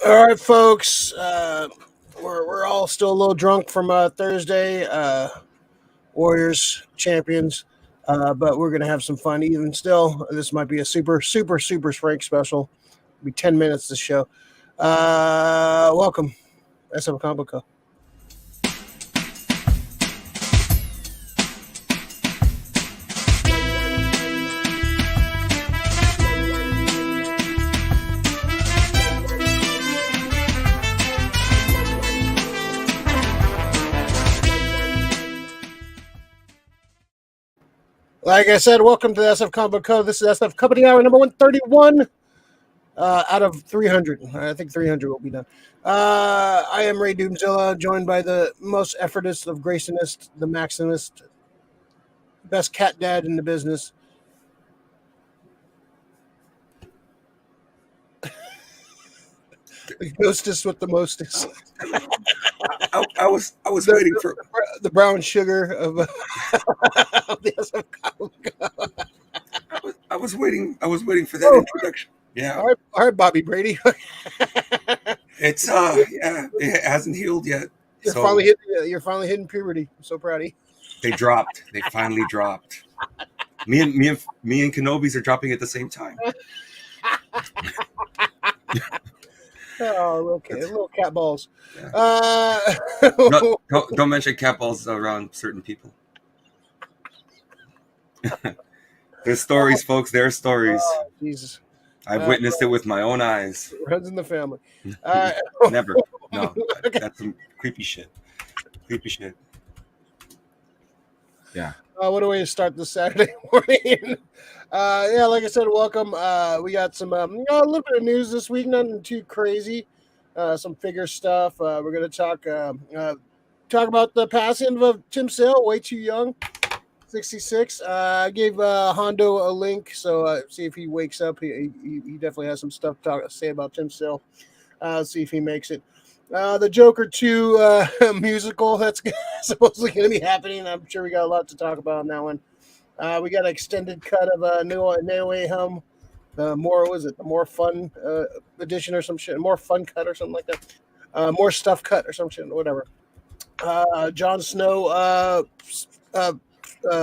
All right, folks. We're all still a little drunk from Thursday. Warriors champions, but we're gonna have some fun. Even still, this might be a super Frank special. It'll be 10 minutes this show. Welcome, SF Comic Co. Like I said, welcome to the SF Comic Co. This is SF Company Hour number 131 out of 300. I think 300 will be done. I am Ray Doomzilla, joined by the most effortist of Graysonist, the Maximist, best cat dad in the business. The ghostest with the mostest. I was waiting for the brown sugar of the SF Comic Co. I was waiting for that introduction. Yeah. All right, Bobby Brady. It's it hasn't healed yet. You're finally hitting puberty. I'm so proud of you. They dropped. They finally dropped. Me and Kenobis are dropping at the same time. Oh, little cat balls. Yeah. No, don't mention cat balls around certain people. There's stories, folks. There are stories. Oh, Jesus. I've witnessed it with my own eyes. Runs in the family. Never. No, that's some creepy shit. Creepy shit. Yeah. What a way to start this Saturday morning. Like I said, welcome. We got some a little bit of news this week, nothing too crazy. Some figure stuff. We're going to talk about the passing of Tim Sale, way too young, 66. I gave Hondo a link, so see if he wakes up. He definitely has some stuff to say about Tim Sale. See if he makes it. The Joker 2 musical that's supposedly going to be happening. I'm sure we got a lot to talk about on that one. We got an extended cut of No Way Home. The more fun edition or some shit, more fun cut or something like that. More stuff cut or some shit, whatever. Jon Snow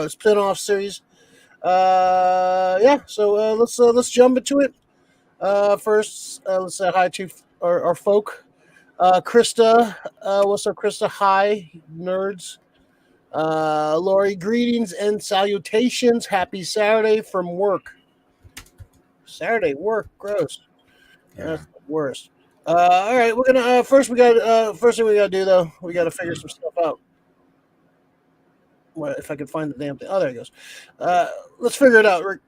spin-off series. So let's jump into it. First, let's say hi to our folk. Krista, what's up, Krista? Hi, nerds. Lori, greetings and salutations. Happy Saturday from work. Saturday work, gross. Yeah. That's the worst. All right, we're gonna first thing we gotta do though, we gotta figure some stuff out. What if I can find the damn thing? Oh, there it goes. Let's figure it out, Rick.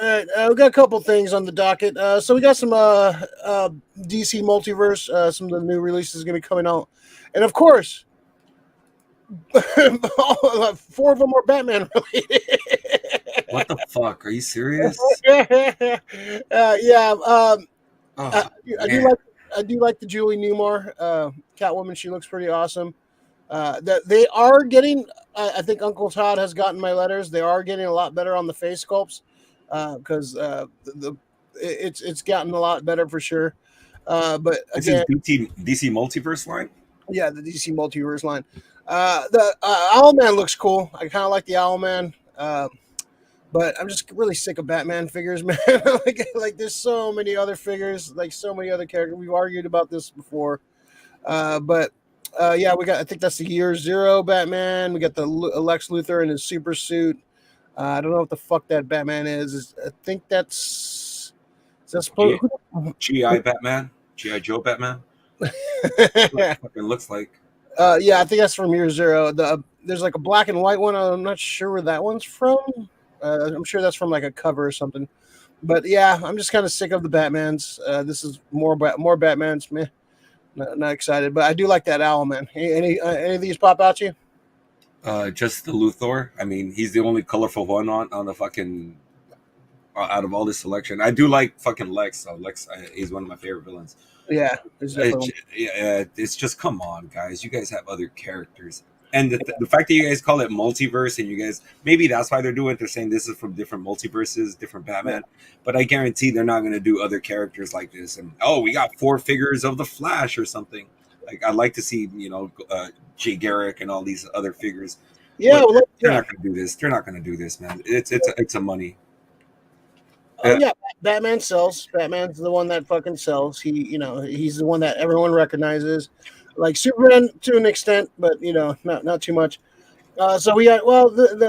All right, we got a couple things on the docket. So we got some DC Multiverse, some of the new releases going to be coming out. And of course, 4 of them are Batman related. What the fuck? Are you serious? I do like the Julie Newmar Catwoman. She looks pretty awesome. That they are getting, I think Uncle Todd has gotten my letters. They are getting a lot better on the face sculpts. Because it's gotten a lot better for sure. But again, DC Multiverse line. Yeah, the DC Multiverse line. The Owlman looks cool. I kind of like the Owlman, but I'm just really sick of Batman figures, man. like there's so many other figures, like so many other characters. We've argued about this before, but we got. I think that's the Year Zero Batman. We got the Lex Luthor in his super suit. I don't know what the fuck that Batman is. I think that's supposed G.I. Batman, G.I. Joe Batman. It looks like. I think that's from Year Zero. There's like a black and white one. I'm not sure where that one's from. I'm sure that's from like a cover or something. But yeah, I'm just kind of sick of the Batmans. This is more Batmans. Meh. Not excited, but I do like that Owlman. Any of these pop out to you? Just the Luthor. I mean, he's the only colorful one on the fucking out of all this selection. I do like fucking Lex. So Lex, he's one of my favorite villains. Yeah, it's just come on, guys. You guys have other characters. And the fact that you guys call it multiverse, and you guys, maybe that's why they're doing it. They're saying this is from different multiverses, different Batman. But I guarantee they're not going to do other characters like this. And we got 4 figures of the Flash or something. Like, I'd like to see, Jay Garrick and all these other figures. Yeah, they're not going to do this. They're not going to do this, man. It's a money. Yeah, Batman sells. Batman's the one that fucking sells. He's the one that everyone recognizes. Like Superman to an extent, but not too much. So we got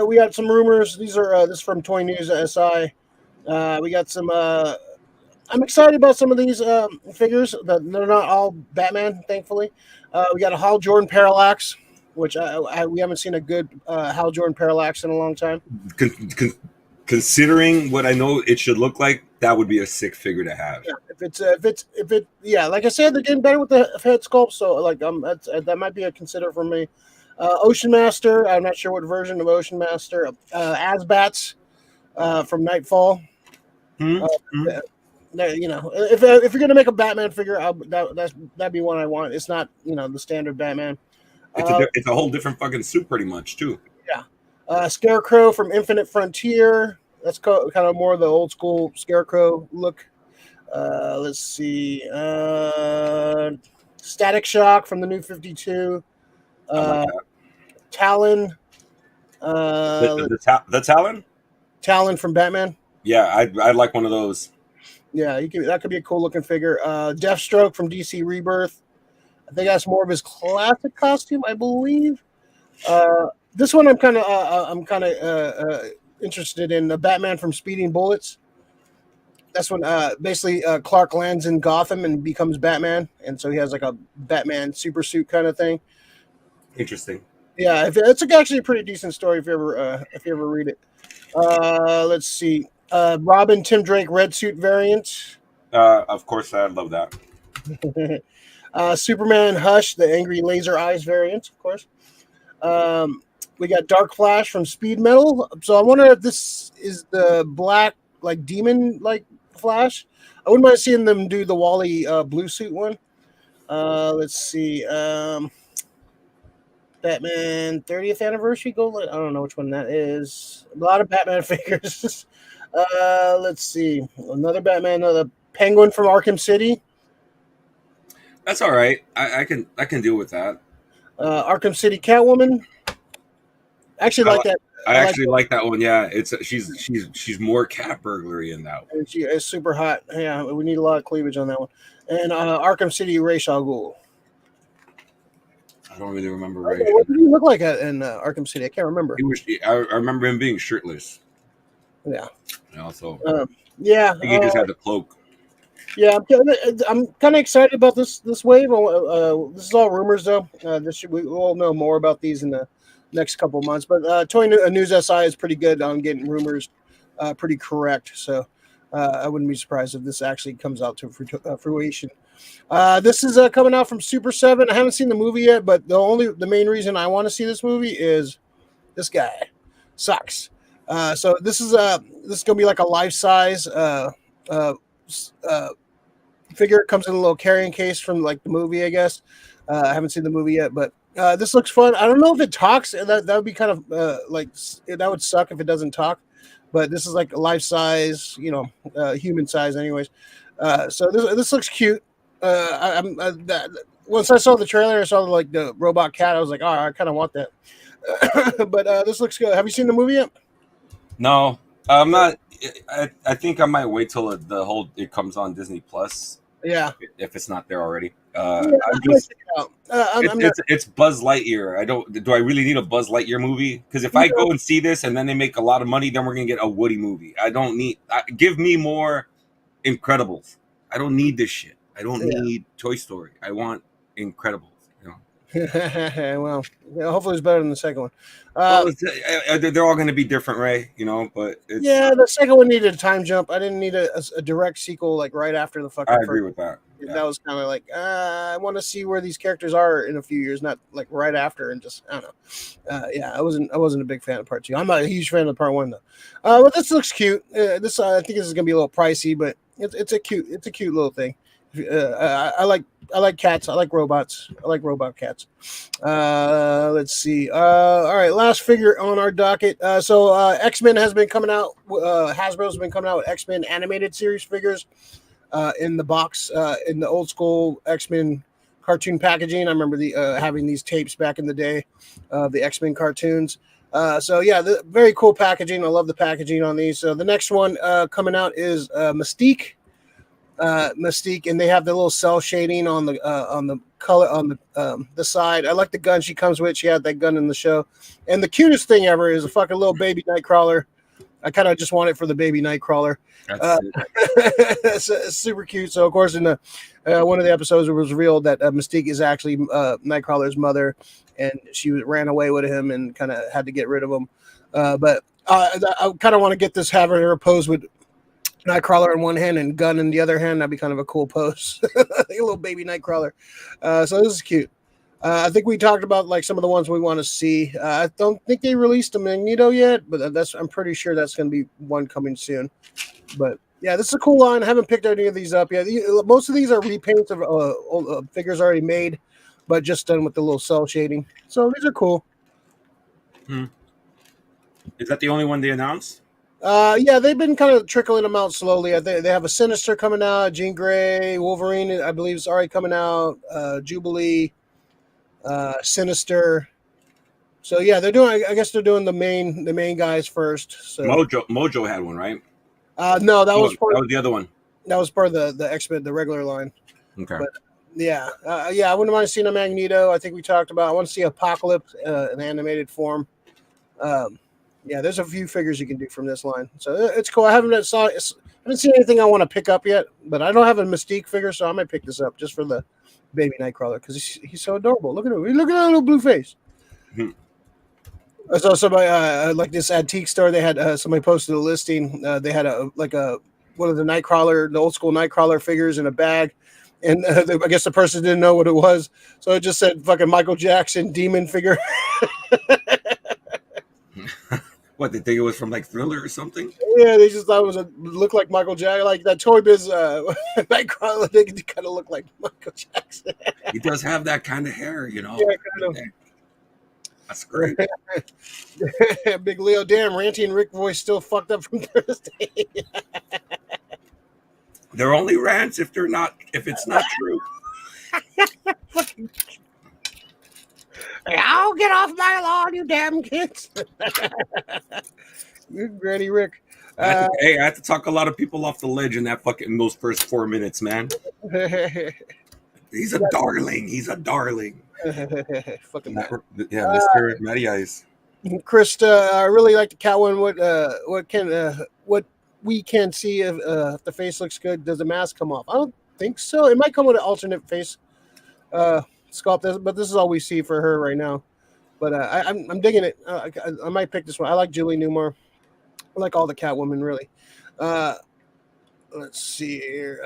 we got some rumors. These are this is from Toy News SI. We got some. I'm excited about some of these figures. They're not all Batman, thankfully. We got a Hal Jordan Parallax, which we haven't seen a good Hal Jordan Parallax in a long time. Considering what I know it should look like, that would be a sick figure to have. Yeah, like I said, they're getting better with the head sculpt, so like that might be a consider for me. Ocean Master, I'm not sure what version of Ocean Master. Asbats from Nightfall. If you're gonna make a Batman figure, that'd be one I want. It's not the standard Batman. It's a whole different fucking suit, pretty much too. Yeah. Scarecrow from Infinite Frontier. That's kind of more of the old school Scarecrow look. Let's see. Static Shock from the New 52. Talon. The Talon? Talon from Batman. Yeah, I'd like one of those. Yeah, that could be a cool looking figure. Deathstroke from DC Rebirth. I think that's more of his classic costume, I believe. This one I'm kind of interested in. Batman from Speeding Bullets. That's when basically Clark lands in Gotham and becomes Batman, and so he has like a Batman super suit kind of thing. Interesting. Yeah, it's actually a pretty decent story if you ever read it. Let's see. Robin Tim Drake red suit variant. Of course, I love that. Superman Hush, the angry laser eyes variant, of course. We got Dark Flash from Speed Metal. So I wonder if this is the black, like demon, like Flash. I wouldn't mind seeing them do the Wally blue suit one. Let's see. Batman 30th anniversary gold. I don't know which one that is. A lot of Batman figures. Let's see. Another Batman, another Penguin from Arkham City. That's all right. I can deal with that. Arkham City Catwoman. Actually, that. I actually like that one. Yeah, she's more cat burglary in that one. And she is super hot. Yeah, we need a lot of cleavage on that one. And Arkham City Ra's al Ghul. I don't really remember. What did he look like in Arkham City? I can't remember. I remember him being shirtless. Yeah. And also, yeah. I think he just had the cloak. Yeah, I'm kind of excited about this wave. This is all rumors, though. We will know more about these in the next couple of months. But Toy News SI is pretty good on getting rumors pretty correct. So I wouldn't be surprised if this actually comes out to fruition. This is coming out from Super 7. I haven't seen the movie yet, but the main reason I want to see this movie is this guy, Socks. So this is gonna be like a life size figure. It comes in a little carrying case from like the movie, I guess. I haven't seen the movie yet, but this looks fun. I don't know if it talks. That would be kind of that would suck if it doesn't talk. But this is like a life size, human size, anyways. So this looks cute. Once I saw the trailer, I saw the robot cat. I was like, oh, I kind of want that. But this looks good. Have you seen the movie yet? No, I'm not. I think I might wait till it comes on Disney Plus. Yeah, if it's not there already. It's Buzz Lightyear. Do I really need a Buzz Lightyear movie? Because if I go and see this and then they make a lot of money, then we're gonna get a Woody movie. I don't need. Give me more Incredibles. I don't need this shit. I don't need Toy Story. I want Incredibles. Well, hopefully it's better than the second one. They're all going to be different, Ray. But the second one needed a time jump. I didn't need a direct sequel like right after the fucking. I agree with that. Yeah. That was kind of like I want to see where these characters are in a few years, not like right after and just I don't know. I wasn't a big fan of part 2. I'm not a huge fan of part 1 though. But this looks cute. I think this is going to be a little pricey, but it's a cute little thing. I like cats. I like robots. I like robot cats. Let's see. All right, last figure on our docket. X-Men has been coming out. Hasbro's been coming out with X-Men animated series figures in the box, in the old school X-Men cartoon packaging. I remember having these tapes back in the day of the X-Men cartoons. Very cool packaging. I love the packaging on these. So the next one coming out is Mystique. Mystique, and they have the little cell shading on the color on the side. I like the gun she comes with. She had that gun in the show, and the cutest thing ever is a fucking little baby Nightcrawler. I kind of just want it for the baby Nightcrawler. It's super cute. So of course, in the one of the episodes, it was revealed that Mystique is actually Nightcrawler's mother, and she ran away with him and kind of had to get rid of him. But I kind of want to get this, having her pose with Nightcrawler in one hand and gun in the other hand. That'd be kind of a cool pose. A little baby Nightcrawler. So this is cute. I think we talked about like some of the ones we want to see. I don't think they released a Magneto yet, but I'm pretty sure that's going to be one coming soon. But yeah, this is a cool line. I haven't picked any of these up yet. Most of these are repaints of old figures already made, but just done with the little cell shading. So these are cool. Is that the only one they announced? Yeah, they've been kind of trickling them out slowly. They have a Sinister coming out, Jean Grey, Wolverine, I believe, is already coming out, Jubilee, Sinister. So yeah, they're doing. I guess they're doing the main guys first. So Mojo had one, right? No, that was the other one. That was part of the X-Men, the regular line. Okay. But yeah, I wouldn't mind seeing a Magneto. I think we talked about. I want to see Apocalypse in animated form. Yeah, there's a few figures you can do from this line, so it's cool. I haven't seen anything I want to pick up yet, but I don't have a Mystique figure, so I might pick this up just for the baby Nightcrawler because he's so adorable. Look at him! Look at that little blue face. Mm-hmm. So somebody like this antique store, they had somebody posted a listing. They had one of the old school Nightcrawler figures in a bag, and I guess the person didn't know what it was, so it just said fucking Michael Jackson demon figure. What, they think it was from like Thriller or something? Yeah, they just thought it looked like Michael Jackson, like that Toy Biz Nightcrawler. They kind of look like Michael Jackson. He does have that kind of hair, you know. Yeah, kind of. That's great. Big Leo, damn, Ranty and Rick voice still fucked up from Thursday. They're only rants if it's not true. I'll get off my lawn, you damn kids. Granny Rick. I had to talk a lot of people off the ledge in those first 4 minutes, man. He's a darling. Fucking Mr. Matty Ice. Krista, I really like the cat one. What we can see if the face looks good. Does the mask come off? I don't think so. It might come with an alternate face sculpt, but this is all we see for her right now. But I'm digging it. I might pick this one. I like Julie Newmar. I like all the Catwoman, really. Let's see here.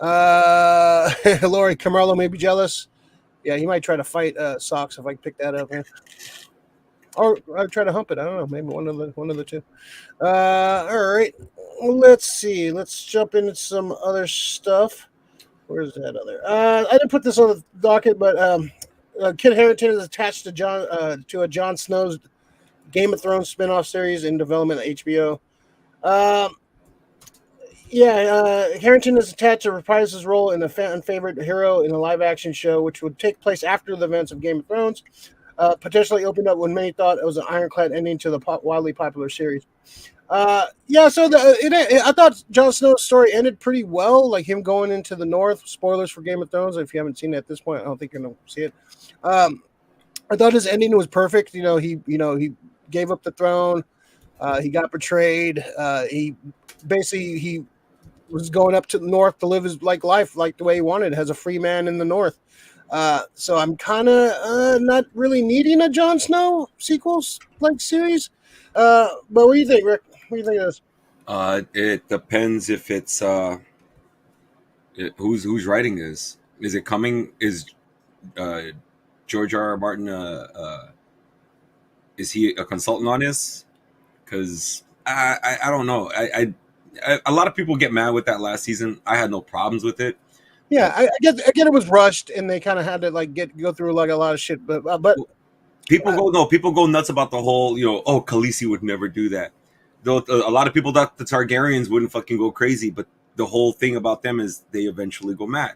Lori Camarlo may be jealous. Yeah, he might try to fight Socks if I pick that up. Man. Or I'd try to hump it. I don't know. Maybe one of the two. All right. Let's see. Let's jump into some other stuff. Where's that other? I didn't put this on the docket, but Kit Harrington is attached to a Jon Snow's Game of Thrones spinoff series in development at HBO. Harrington is attached to reprise his role in a fan favorite hero in a live-action show, which would take place after the events of Game of Thrones. Potentially opened up when many thought it was an ironclad ending to the wildly popular series. I thought Jon Snow's story ended pretty well, like him going into the North. Spoilers for Game of Thrones. If you haven't seen it at this point, I don't think you're going to see it. I thought his ending was perfect. He gave up the throne. He got betrayed. He was going up to the North to live his life like the way he wanted, as a free man in the North. So I'm kind of not really needing a Jon Snow sequels series. But what do you think, Rick? What do you think of this? It depends if it's who's writing this. Is it coming? Is George R.R. Martin is he a consultant on this? Because I don't know. A lot of people get mad with that last season. I had no problems with it. Yeah, I get it was rushed and they kind of had to like go through like a lot of shit. But people go nuts about the whole, oh, Khaleesi would never do that. Though a lot of people thought the Targaryens wouldn't fucking go crazy, but the whole thing about them is they eventually go mad.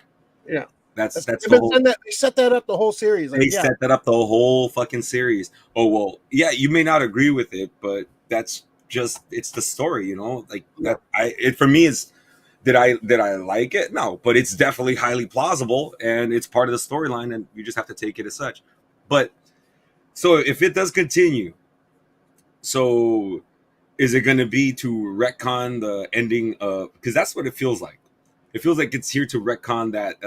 Yeah, that's the whole. They set that up the whole series. Like, they set that up the whole fucking series. Oh well, yeah, you may not agree with it, but that's just it's the story, Like that, for me is. Did I like it? No, but it's definitely highly plausible and it's part of the storyline, and you just have to take it as such. But so if it does continue, so is it going to be to retcon the ending of? Because that's what it feels like. It feels like it's here to retcon that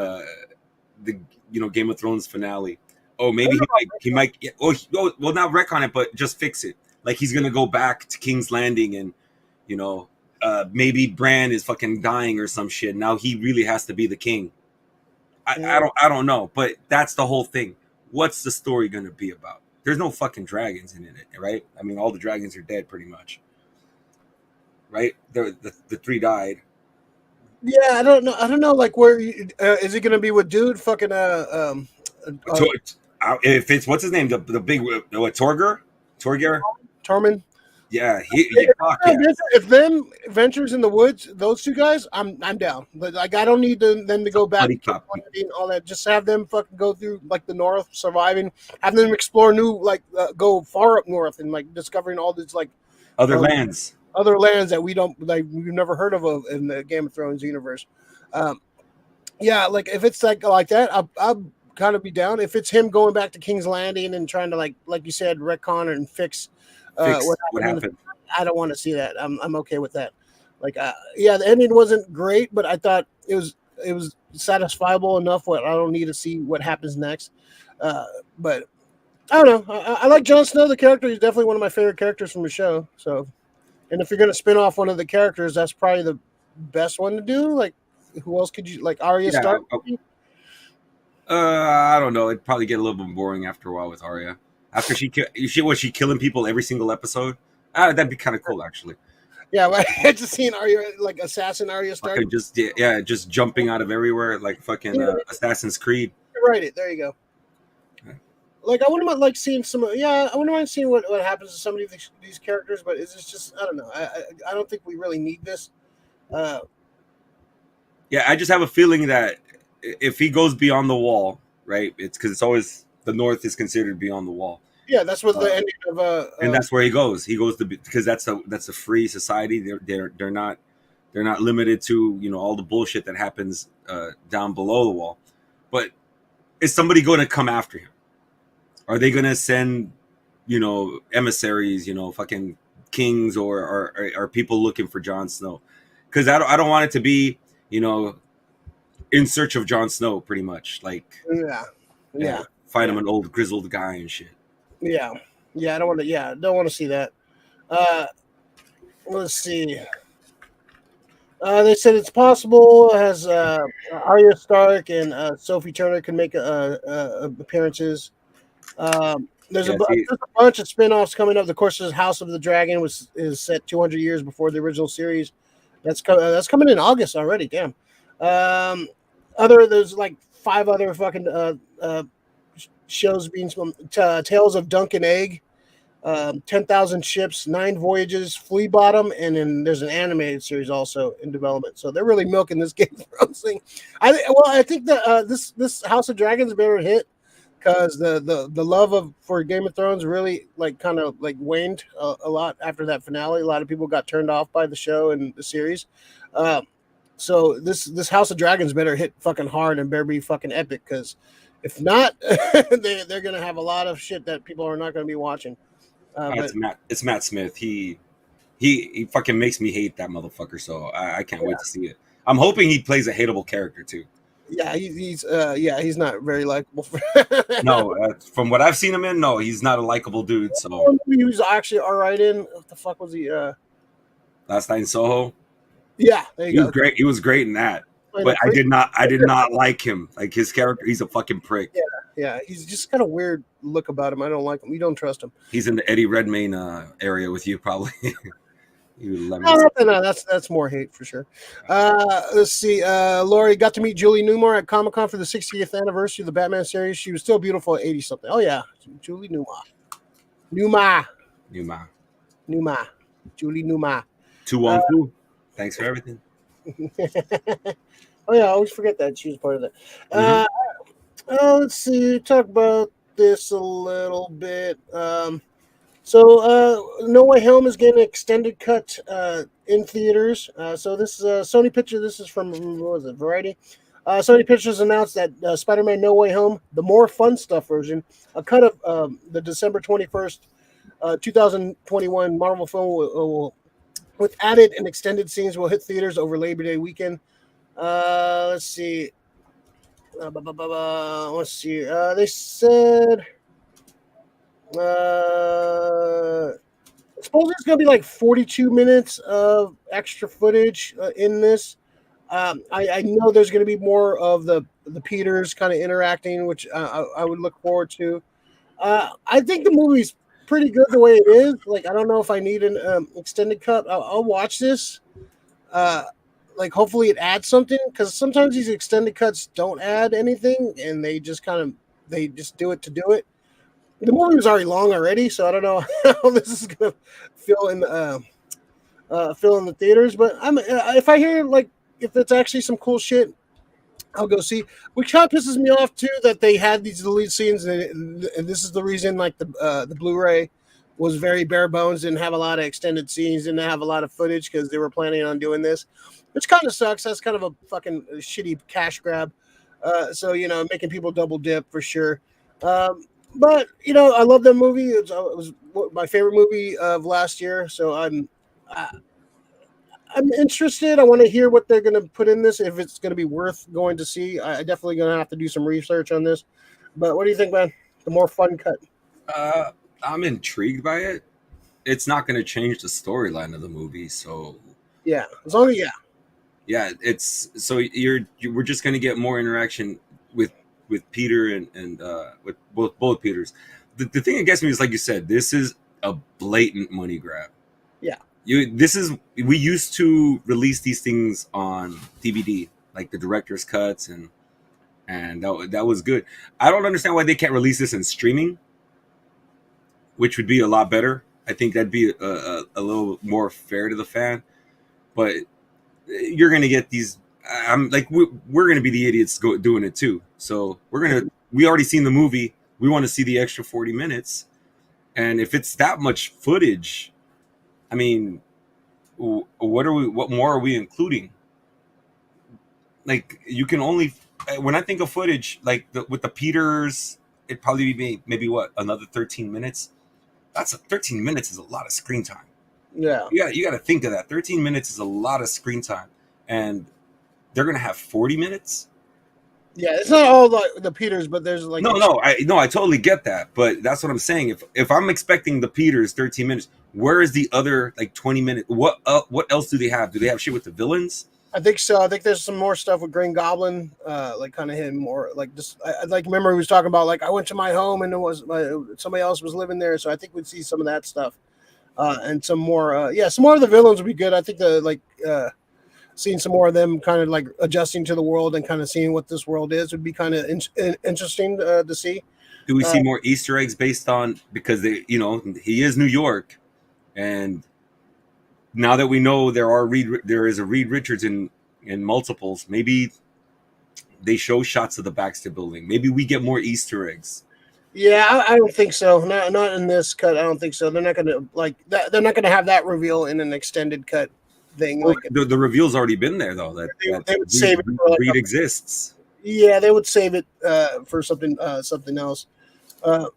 the Game of Thrones finale. Oh, maybe he might. Well, not retcon it, but just fix it. Like he's going to go back to King's Landing and maybe Bran is fucking dying or some shit. Now he really has to be the king. I don't know, but that's the whole thing. What's the story going to be about? There's no fucking dragons in it, right? I mean, all the dragons are dead pretty much, right? The 3 died. Yeah, I don't know. Like, where is it going to be with dude? Fucking if it's what's his name, the big Torger. Tormund. Yeah, if them Ventures in the Woods, those 2 guys, I'm down. But like, I don't need them to go back to all that. Just have them fucking go through like the north, surviving. Have them explore new, like go far up north and like discovering all these like other lands that we've never heard of in the Game of Thrones universe. Yeah, like if it's like that, I'll kind of be down. If it's him going back to King's Landing and trying to like you said, retcon and fix. What happened? I don't want to see that. I'm okay with that. Like, the ending wasn't great, but I thought it was satisfiable enough. I don't need to see what happens next. But I don't know. I like Jon Snow, the character. He's definitely one of my favorite characters from the show. So, and if you're gonna spin off one of the characters, that's probably the best one to do. Like, who else could you like? Arya Stark? I don't know. It'd probably get a little bit boring after a while with Arya. After was she killing people every single episode? That'd be kind of cool, actually. Yeah, I just seen Arya, like assassin Arya Stark. Just jumping out of everywhere like fucking Assassin's Creed. Right, there you go. Yeah. Like, I wouldn't mind like seeing some. Yeah, I wouldn't mind seeing what happens to some of these characters, but it's just I don't know. I don't think we really need this. Yeah, I just have a feeling that if he goes beyond the wall, right? It's because it's always. The North is considered beyond the wall. Yeah, that's what the ending of and that's where he goes. He goes to because that's a free society. They're not limited to all the bullshit that happens down below the wall. But is somebody going to come after him? Are they going to send emissaries? Fucking kings or are people looking for Jon Snow? Because I don't want it to be in search of Jon Snow. Pretty much like yeah. Find him an old grizzled guy and shit. Yeah. I don't want to. Yeah, don't want to see that. Let's see. They said it's possible as Arya Stark and Sophie Turner can make appearances. There's a bunch of spin-offs coming up. Of course, House of the Dragon is set 200 years before the original series. That's coming in August already. Damn. There's like 5 other fucking shows being Tales of Dunk and Egg, 10,000 Ships, 9 Voyages, Flea Bottom, and then there's an animated series also in development. So they're really milking this Game of Thrones thing. I think that this House of Dragons better hit because the love for Game of Thrones really like kind of like waned a lot after that finale. A lot of people got turned off by the show and the series. So this House of Dragons better hit fucking hard and better be fucking epic because if not, they're gonna have a lot of shit that people are not gonna be watching. It's Matt Smith. He fucking makes me hate that motherfucker. So I can't wait to see it. I'm hoping he plays a hateable character too. Yeah, he's not very likable. No, from what I've seen him in, no, he's not a likable dude. So he was actually all right in. What the fuck was he? Last Night in Soho. Yeah, there you go. Was great. He was great in that. But I did not like him. Like his character, he's a fucking prick. Yeah, he's just got a weird look about him. I don't like him. You don't trust him. He's in the Eddie Redmayne area with you, probably. You lemons. No, that's more hate for sure. Let's see. Lori got to meet Julie Newmar at Comic Con for the 60th anniversary of the Batman series. She was still beautiful at 80 something. Oh yeah, Julie Newmar. Newmar. Julie Newmar. 212. Thanks for everything. Oh yeah, I always forget that she was part of that. Let's see. Talk about this a little bit. So No Way Home is getting an extended cut in theaters. So this is a Sony picture. This is from, what was it, Variety? Sony Pictures announced that Spider-Man No Way Home, the more fun stuff version, a cut of the December 21st, 2021 Marvel film will, with added and extended scenes, will hit theaters over Labor Day weekend. Let's see. Let's see. They said... supposedly it's gonna be like 42 minutes of extra footage in this. I know there's gonna be more of the Peters kind of interacting, which I would look forward to. I think the movie's pretty good the way it is. Like, I don't know if I need an extended cut. I'll watch this. Like, hopefully it adds something, because sometimes these extended cuts don't add anything, and they just do it to do it. The movie was already long already, so I don't know how this is gonna fill in the theaters. But if I hear, like, if it's actually some cool shit, I'll go see. Which kind of pisses me off too, that they had these deleted scenes, and this is the reason, like, the Blu-ray was very bare bones, didn't have a lot of extended scenes, didn't have a lot of footage, because they were planning on doing this, which kind of sucks. That's kind of a fucking shitty cash grab. So making people double dip for sure. But I love that movie. It was my favorite movie of last year. So I'm interested. I want to hear what they're going to put in this, if it's going to be worth going to see. I definitely going to have to do some research on this. But what do you think, man? The more fun cut. I'm intrigued by it. It's not going to change the storyline of the movie, so yeah, as long as it's so we're just going to get more interaction with Peter and with both Peters. The thing that gets me is, like you said, this is a blatant money grab. Yeah. We used to release these things on DVD, like the director's cuts, and that was good. I don't understand why they can't release this in streaming, which would be a lot better. I think that'd be a little more fair to the fan. But you're gonna get these. I'm like, we're gonna be the idiots doing it too. So we already seen the movie. We want to see the extra 40 minutes, and if it's that much footage, I mean, what more are we including? Like, you can only, when I think of footage, like with the Peters, it'd probably be maybe what, another 13 minutes. 13 minutes is a lot of screen time. Yeah. You got to think of that. 13 minutes is a lot of screen time, and they're gonna have 40 minutes. Yeah, it's not all the Peters, but there's like I totally get that, but that's what I'm saying. If I'm expecting the Peters 13 minutes, where is the other like 20 minutes? What else do they have? Do they have shit with the villains? I think so. I think there's some more stuff with Green Goblin, like kind of him more like just. I like remember he was talking about, like, I went to my home and it was somebody else was living there, so I think we'd see some of that stuff, and some more. Some more of the villains would be good. I think seeing some more of them kind of like adjusting to the world and kind of seeing what this world is would be kind of interesting to see. Do we see more Easter eggs based on, because he is New York, and now that we know there is a Reed Richards in multiples, maybe they show shots of the Baxter Building. Maybe we get more Easter eggs. Yeah, I don't think so. Not in this cut. I don't think so. They're not going to like that. They're not going to have that reveal in an extended cut thing. Well, the reveal's already been there, though. They would save it for Reed exists. Yeah, they would save it for something else. I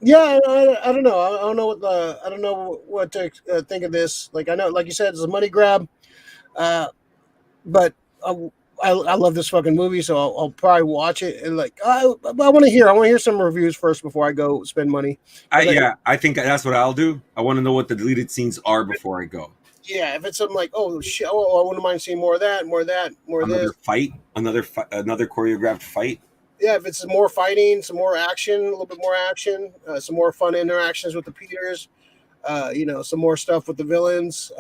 don't know. I don't know what to think of this. Like, I know, like you said, it's a money grab, but I love this fucking movie, so I'll probably watch it. And like, I want to hear some reviews first before I go spend money. I think that's what I'll do. I want to know what the deleted scenes are before I go. Yeah, if it's something like, oh shit, I wouldn't mind seeing more of that, more of another this. Fight, another choreographed fight. Yeah, if it's more fighting, some more action, a little bit more action, some more fun interactions with the Peters, some more stuff with the villains.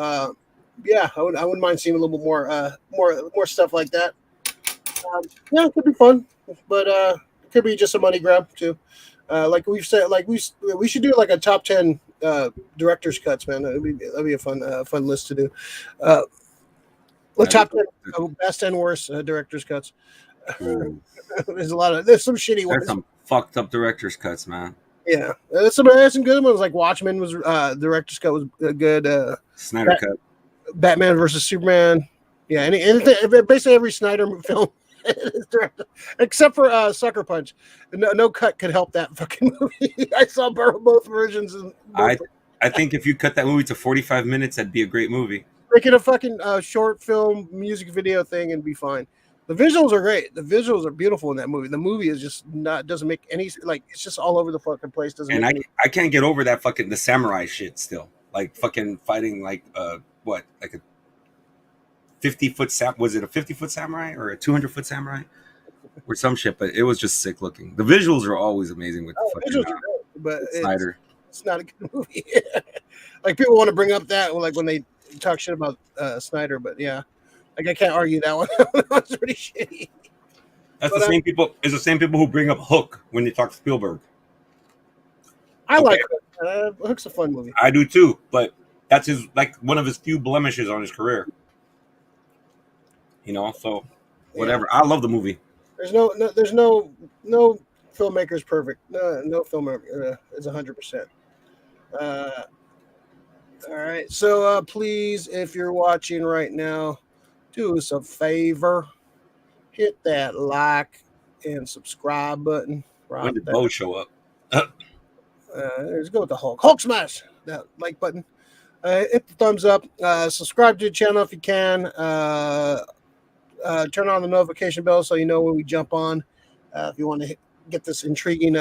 Yeah, I wouldn't mind seeing a little bit more stuff like that. Yeah, it could be fun, but it could be just a money grab too. Like we've said, like we should do like a top 10 director's cuts, man. That'd be a fun list to do. Uh, the top 10 best and worst director's cuts. There's some shitty ones. There's some fucked up director's cuts, man. Yeah, there's some good ones. Like Watchmen was director's cut was good. Snyder cut. Batman versus Superman. Yeah, anything, basically every Snyder film is directed, except for Sucker Punch. No cut could help that fucking movie. I saw both versions. I think if you cut that movie to 45 minutes, that'd be a great movie. Make it a fucking short film music video thing and be fine. The visuals are great. The visuals are beautiful in that movie. The movie is just doesn't make any, like, it's just all over the fucking place. I can't get over that fucking the samurai shit still. Like fucking fighting like a 50-foot was it a 50-foot samurai or a 200-foot samurai or some shit? But it was just sick looking. The visuals are always amazing with visuals are great, but Snyder. It's not a good movie. Like people want to bring up that like when they talk shit about Snyder, but yeah. Like I can't argue that one. That's pretty shitty. That's the same people. It's the same people who bring up Hook when they talk Spielberg. I like Hook. Hook's a fun movie. I do too, but that's one of his few blemishes on his career. So whatever. Yeah. I love the movie. There's no filmmaker's perfect. No filmmaker is 100%. All right. So please, if you're watching right now, do us a favor, hit that like and subscribe button. When did Bo show up? Let's go with the Hulk. Hulk smash that like button. Hit the thumbs up. Subscribe to the channel if you can. Turn on the notification bell so you know when we jump on. If you want to get this intriguing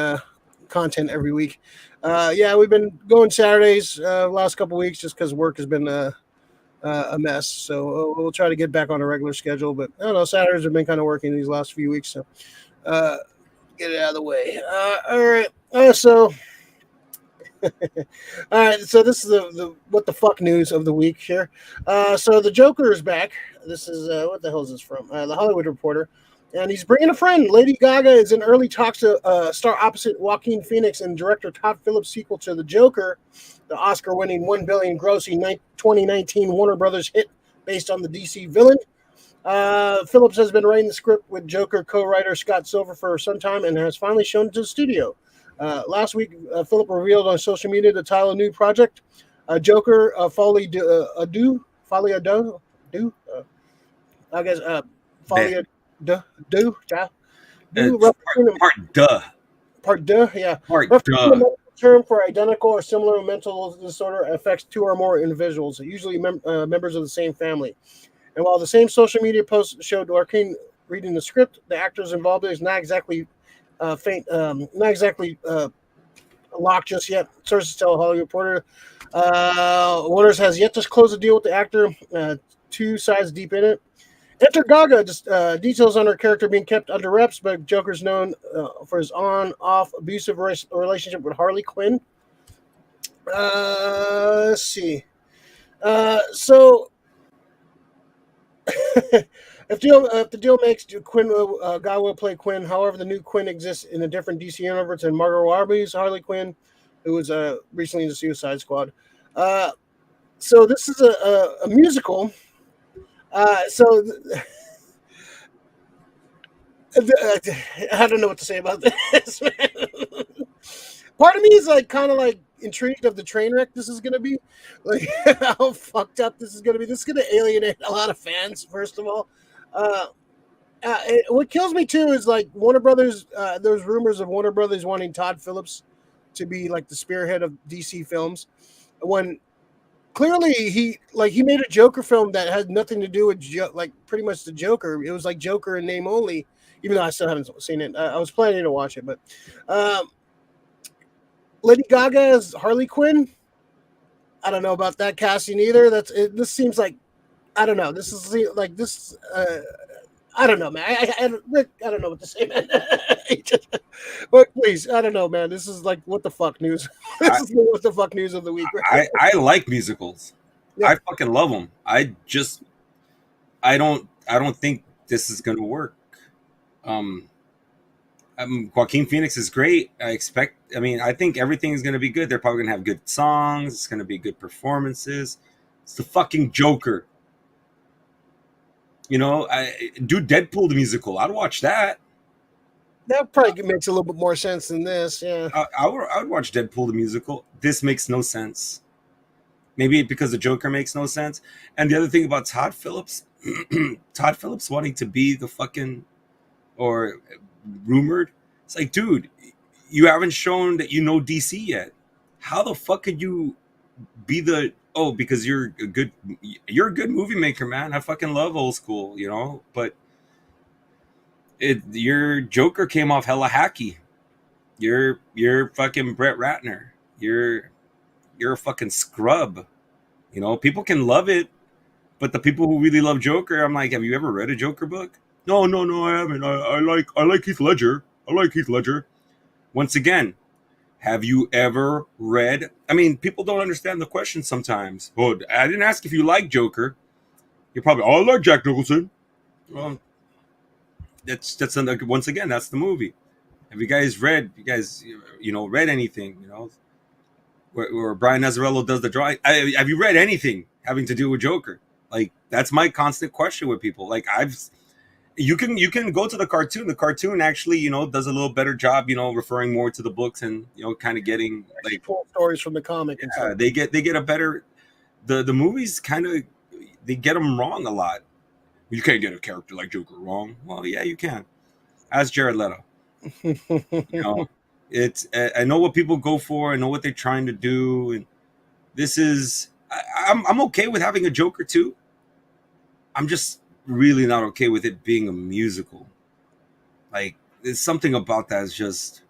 content every week. Yeah, we've been going Saturdays last couple weeks just because work has been a mess. So we'll try to get back on a regular schedule. But I don't know, Saturdays have been kind of working these last few weeks. So get it out of the way. All right. All right. So this is the what the fuck news of the week here. So the Joker is back. This is what the hell is this from? The Hollywood Reporter. And he's bringing a friend. Lady Gaga is in early talks to star opposite Joaquin Phoenix and director Todd Phillips' sequel to The Joker, the Oscar-winning $1 billion grossing 2019 Warner Brothers hit based on the DC villain. Phillips has been writing the script with Joker co-writer Scott Silver for some time and has finally shown it to the studio. Last week, Phillips revealed on social media the title of the new project, Joker Folie à Deux. I guess Folie à Deux. Part deux, yeah. Part deux. Term for identical or similar mental disorder affects two or more individuals, usually members of the same family. And while the same social media post showed Joaquin reading the script, the actors involved is not exactly locked just yet. Sources tell a Hollywood Reporter. Waters has yet to close a deal with the actor. Two sides deep in it. Enter Gaga. Just details on her character being kept under wraps, but Joker's known for his on-off abusive relationship with Harley Quinn. Let's see. So if the deal makes, Quinn Gaga will play Quinn. However, the new Quinn exists in a different DC universe than Margot Robbie's Harley Quinn, who was recently in the Suicide Squad. So this is a musical. I don't know what to say about this, man. Part of me is like kind of like intrigued of the train wreck this is going to be. Like how fucked up this is going to be. This is going to alienate a lot of fans, first of all. What kills me too is like Warner Brothers, there's rumors of Warner Brothers wanting Todd Phillips to be like the spearhead of DC films when clearly he made a Joker film that had nothing to do with like pretty much the Joker. It was like Joker in name only, even though I still haven't seen it. I was planning to watch it, but Lady Gaga as Harley Quinn. I don't know about that casting either. This seems like I don't know. This is like this. I don't know, man. Rick, I don't know what to say, man. But please, I don't know, man. This is like what the fuck news. This is the what the fuck news of the week. Right? I like musicals. Yeah. I fucking love them. I don't think this is gonna work. Um, Joaquin Phoenix is great. I think everything is gonna be good. They're probably gonna have good songs. It's gonna be good performances. It's the fucking Joker. Do Deadpool the musical. I'd watch that. That probably makes a little bit more sense than this. Yeah. I would watch Deadpool the musical. This makes no sense. Maybe because the Joker makes no sense. And the other thing about Todd Phillips, Todd Phillips wanting to be the fucking, or rumored, it's like, dude, you haven't shown that you know DC yet. How the fuck could you be because you're a good movie maker, man. I fucking love old school, but your Joker came off hella hacky. You're fucking Brett Ratner. You're a fucking scrub. People can love it, but the people who really love Joker, I'm like, have you ever read a Joker book? No, I haven't. I like Heath Ledger. I like Heath Ledger. Once again, have you ever read? I mean, people don't understand the question sometimes. Oh, I didn't ask if you like Joker. You're probably, I like Jack Nicholson. Well, once again, that's the movie. Have you guys read anything? Where Brian Azzarello does the drawing. Have you read anything having to do with Joker? Like, that's my constant question with people. Like, you can go to the cartoon. The cartoon actually, does a little better job, referring more to the books and kind of getting like full stories from the comic. And stuff. They get a better. The movies kind of, they get them wrong a lot. You can't get a character like Joker wrong. Well, yeah, you can. Ask Jared Leto. It's I know what people go for. I know what they're trying to do, and this is I'm okay with having a Joker too. I'm just really not okay with it being a musical. Like, there's something about that is just,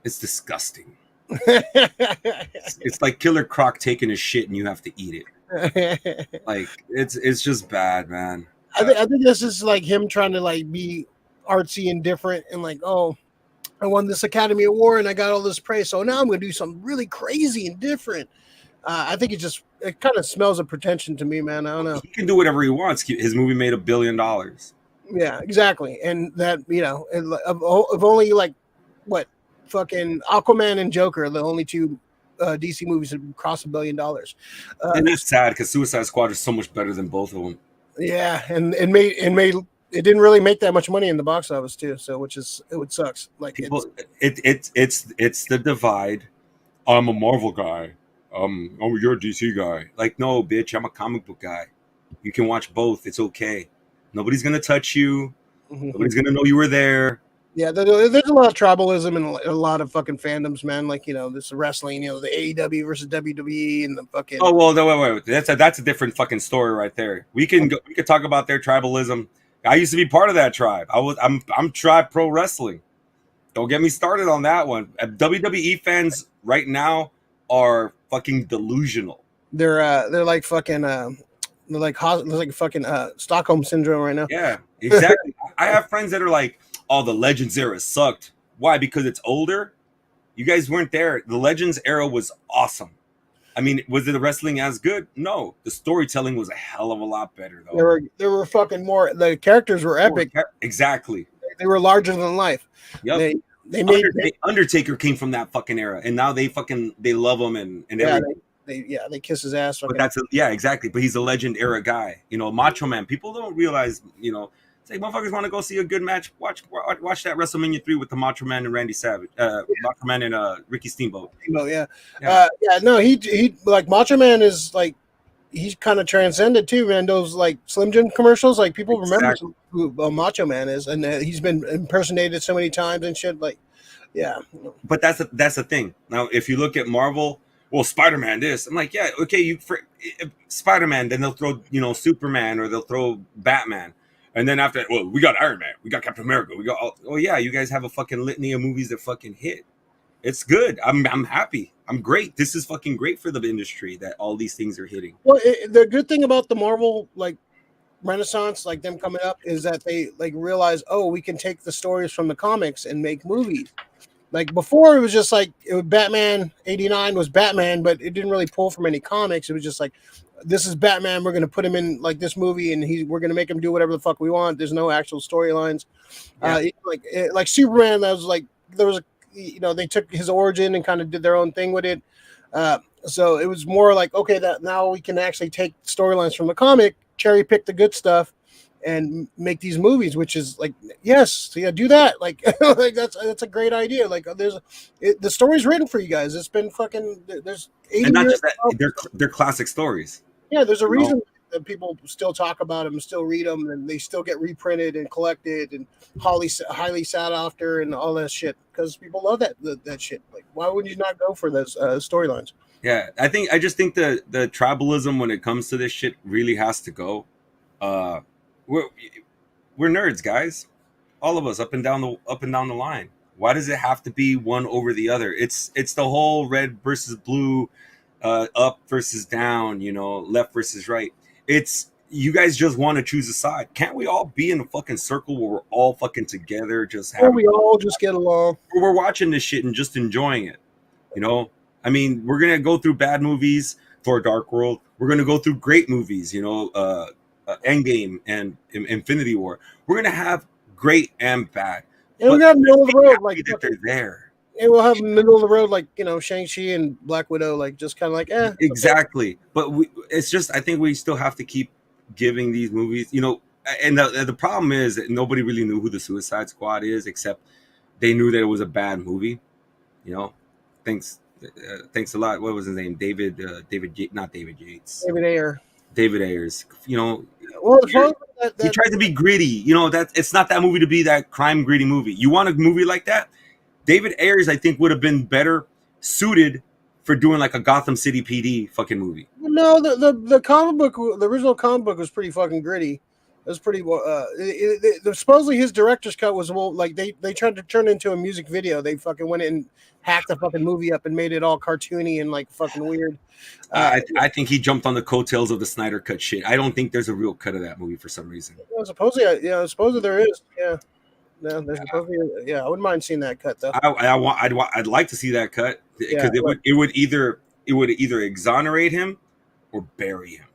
it's disgusting. It's like Killer Croc taking a shit and you have to eat it. Like, it's just bad, man. I think this is like him trying to like be artsy and different and like, oh, I won this Academy Award and I got all this praise, so now I'm going to do something really crazy and different. I think it kind of smells of pretension to me, man. I don't know. He can do whatever he wants. His movie made $1 billion. Yeah, exactly. And that, of only like what fucking Aquaman and Joker are the only two DC movies that cross $1 billion. And that's sad because Suicide Squad is so much better than both of them. Yeah, and it didn't really make that much money in the box office too. So it sucks. Like, it's the divide. I'm a Marvel guy. You're a DC guy. Like, no, bitch, I'm a comic book guy. You can watch both. It's okay. Nobody's gonna touch you. Mm-hmm. Nobody's gonna know you were there. Yeah, there's a lot of tribalism and a lot of fucking fandoms, man. Like, this wrestling, the AEW versus WWE and the fucking. Oh well, no, wait. That's a different fucking story right there. We could talk about their tribalism. I used to be part of that tribe. I'm Tribe Pro Wrestling. Don't get me started on that one. WWE fans right now are fucking delusional. They're like fucking they're like fucking Stockholm syndrome right now. Yeah, exactly. I have friends that are like, "Oh, the Legends era sucked." Why? Because it's older. You guys weren't there. The Legends era was awesome. I mean, was the wrestling as good? No. The storytelling was a hell of a lot better, though. There were fucking more. The characters were epic. Exactly. They were larger than life. Yep. They made Undertaker came from that fucking era, and now they love him and everything. They kiss his ass. But exactly. But he's a Legend era guy. Macho Man. People don't realize. Say motherfuckers want to go see a good match. Watch that WrestleMania 3 with the Macho Man and Randy Savage. Macho Man and Ricky Steamboat. Yeah. No, he like Macho Man is like, he's kind of transcended too, man. Those like Slim Jim commercials, like people remember who Macho Man is, and he's been impersonated so many times and shit. Like, yeah. But that's the thing. Now, if you look at Marvel, well, Spider-Man this. I'm like, yeah, okay, Spider-Man. Then they'll throw Superman, or they'll throw Batman. And then after, well, we got Iron Man, we got Captain America, we got you guys have a fucking litany of movies that fucking hit. It's good. I'm happy. I'm great. This is fucking great for the industry that all these things are hitting. Well, the good thing about the Marvel renaissance, like them coming up, is that they like realize, oh, we can take the stories from the comics and make movies. Like before, it was just like it was Batman '89 was Batman, but it didn't really pull from any comics. It was just like, this is Batman. We're gonna put him in like this movie, and we're gonna make him do whatever the fuck we want. There's no actual storylines. Yeah. Like Superman, that was like there was they took his origin and kind of did their own thing with it. So it was more like, okay, that now we can actually take storylines from the comic, cherry pick the good stuff, and make these movies, which is like, yes, yeah, do that. Like, like that's a great idea. Like, the story's written for you guys. It's been fucking. There's 80 And not years just that, they're classic stories. Yeah, there's a reason that people still talk about them, and still read them, and they still get reprinted and collected and highly sought after and all that shit, because people love that shit. Like, why would you not go for those storylines? Yeah, I just think the tribalism when it comes to this shit really has to go. We're nerds, guys. All of us up and down the line. Why does it have to be one over the other? It's the whole red versus blue, up versus down, left versus right. It's you guys just want to choose a side. Can't we all be in a fucking circle where we're all fucking together, we all just get along? We're watching this shit and just enjoying it. I mean, we're gonna go through bad movies, Thor: Dark World. We're gonna go through great movies, Endgame and Infinity War. We're gonna have great and bad. And we're gonna have middle of the road, like that they're there. And we'll have middle of the road, like Shang-Chi and Black Widow, like just kind of like Exactly. Okay. But it's just I think we still have to keep giving these movies, And the problem is that nobody really knew who the Suicide Squad is, except they knew that it was a bad movie. Thanks a lot. What was his name? Not David Yates. David Ayers. Well, he tried to be gritty. That it's not that movie to be that crime gritty movie. You want a movie like that? David Ayers, I think, would have been better suited for doing like a Gotham City PD fucking movie. No, the comic book, the original comic book was pretty fucking gritty. It was pretty. Supposedly his director's cut was like they tried to turn it into a music video. They fucking went in and hacked the fucking movie up and made it all cartoony and like fucking weird. I think he jumped on the coattails of the Snyder cut shit. I don't think there's a real cut of that movie for some reason. Supposedly there is. Yeah. No, there's supposedly. Yeah, I wouldn't mind seeing that cut though. I'd like to see that cut because it would either exonerate him or bury him.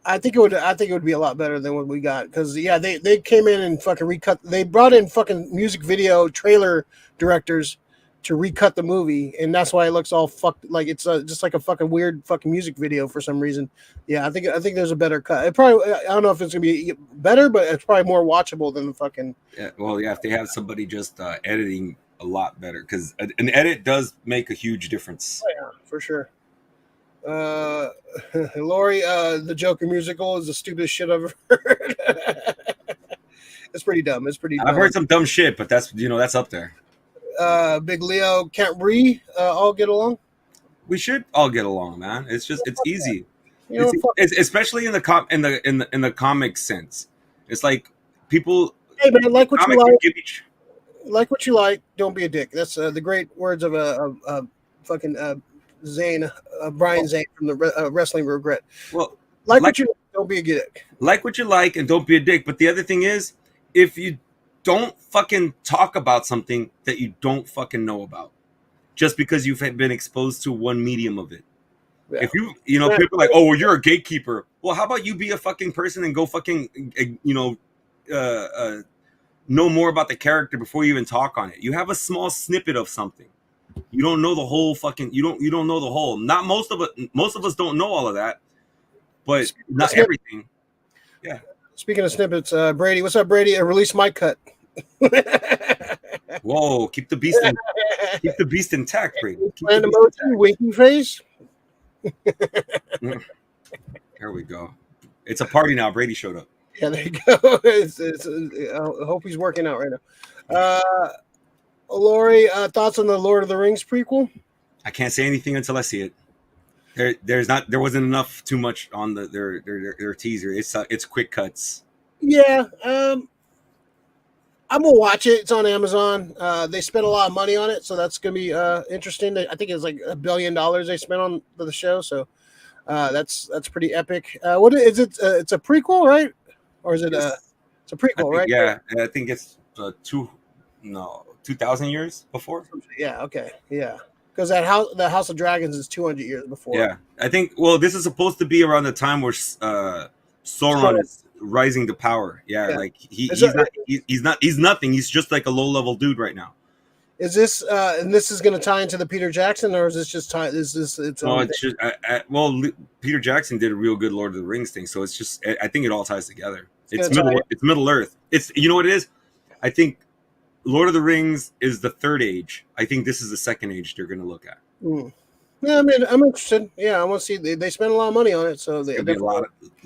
I think it would be a lot better than what we got, because they came in and fucking recut. They brought in fucking music video trailer directors to recut the movie, and that's why it looks all fucked. Like it's just like a fucking weird fucking music video for some reason. Yeah, I think there's a better cut. It probably, I don't know if it's gonna be better, but it's probably more watchable than the fucking. Yeah, well, yeah, if they have somebody just editing a lot better, because an edit does make a huge difference. Oh, yeah, for sure. Lori, the Joker musical is the stupidest shit I've ever heard. It's pretty dumb. I've heard some dumb shit, but that's up there. Big Leo, can't we all get along? We should all get along, man. It's easy. It's especially in the comic sense. It's like people. Hey man, like what you like. Like what you like. Don't be a dick. That's the great words of a fucking Zane, Brian Zane from the Wrestling Regret. Well, like what you like, don't be a dick. Like what you like and don't be a dick. But the other thing is, if you don't fucking talk about something that you don't fucking know about, just because you've been exposed to one medium of it. Yeah. If people are like, oh, well, you're a gatekeeper. Well, how about you be a fucking person and go fucking, know more about the character before you even talk on it. You have a small snippet of something. You don't know the whole fucking. You don't know the whole. Not most of it. Most of us don't know all of that, but not everything. Yeah. Speaking of snippets, Brady, what's up, Brady? Release my cut. Whoa! Keep the beast intact, Brady. And emoji, winky face. There we go. It's a party now. Brady showed up. Yeah, there you go. I hope he's working out right now. Lori, thoughts on the Lord of the Rings prequel? I can't say anything until I see it. There wasn't enough too much on their teaser. It's quick cuts. Yeah, I'm gonna watch it. It's on Amazon. They spent a lot of money on it, so that's gonna be interesting. I think it's like $1 billion they spent on the show, so that's pretty epic. What is it? It's a prequel, right? or is it it's a I prequel, think right? yeah, I think it's 2,000 years before. Yeah, okay, yeah, because that house, the House of Dragons, is 200 years before. Yeah, I think. Well, this is supposed to be around the time where Sauron So is rising to power. Yeah, yeah, like is, it, he's nothing. He's just like a low level dude right now. is this and this is going to tie into the Peter Jackson, or is this just tie? Is this its Well, own thing? it's just Peter Jackson did a real good Lord of the Rings thing, so it's just I think it all ties together. It's gonna tie. It's Middle Earth. It's you know what it is. I think Lord of the Rings is the third age. I think this is the second age they're going to look at. Mm. Yeah, I mean, I'm interested. Yeah, I want to see. They spend a lot of money on it, so they It's gonna be a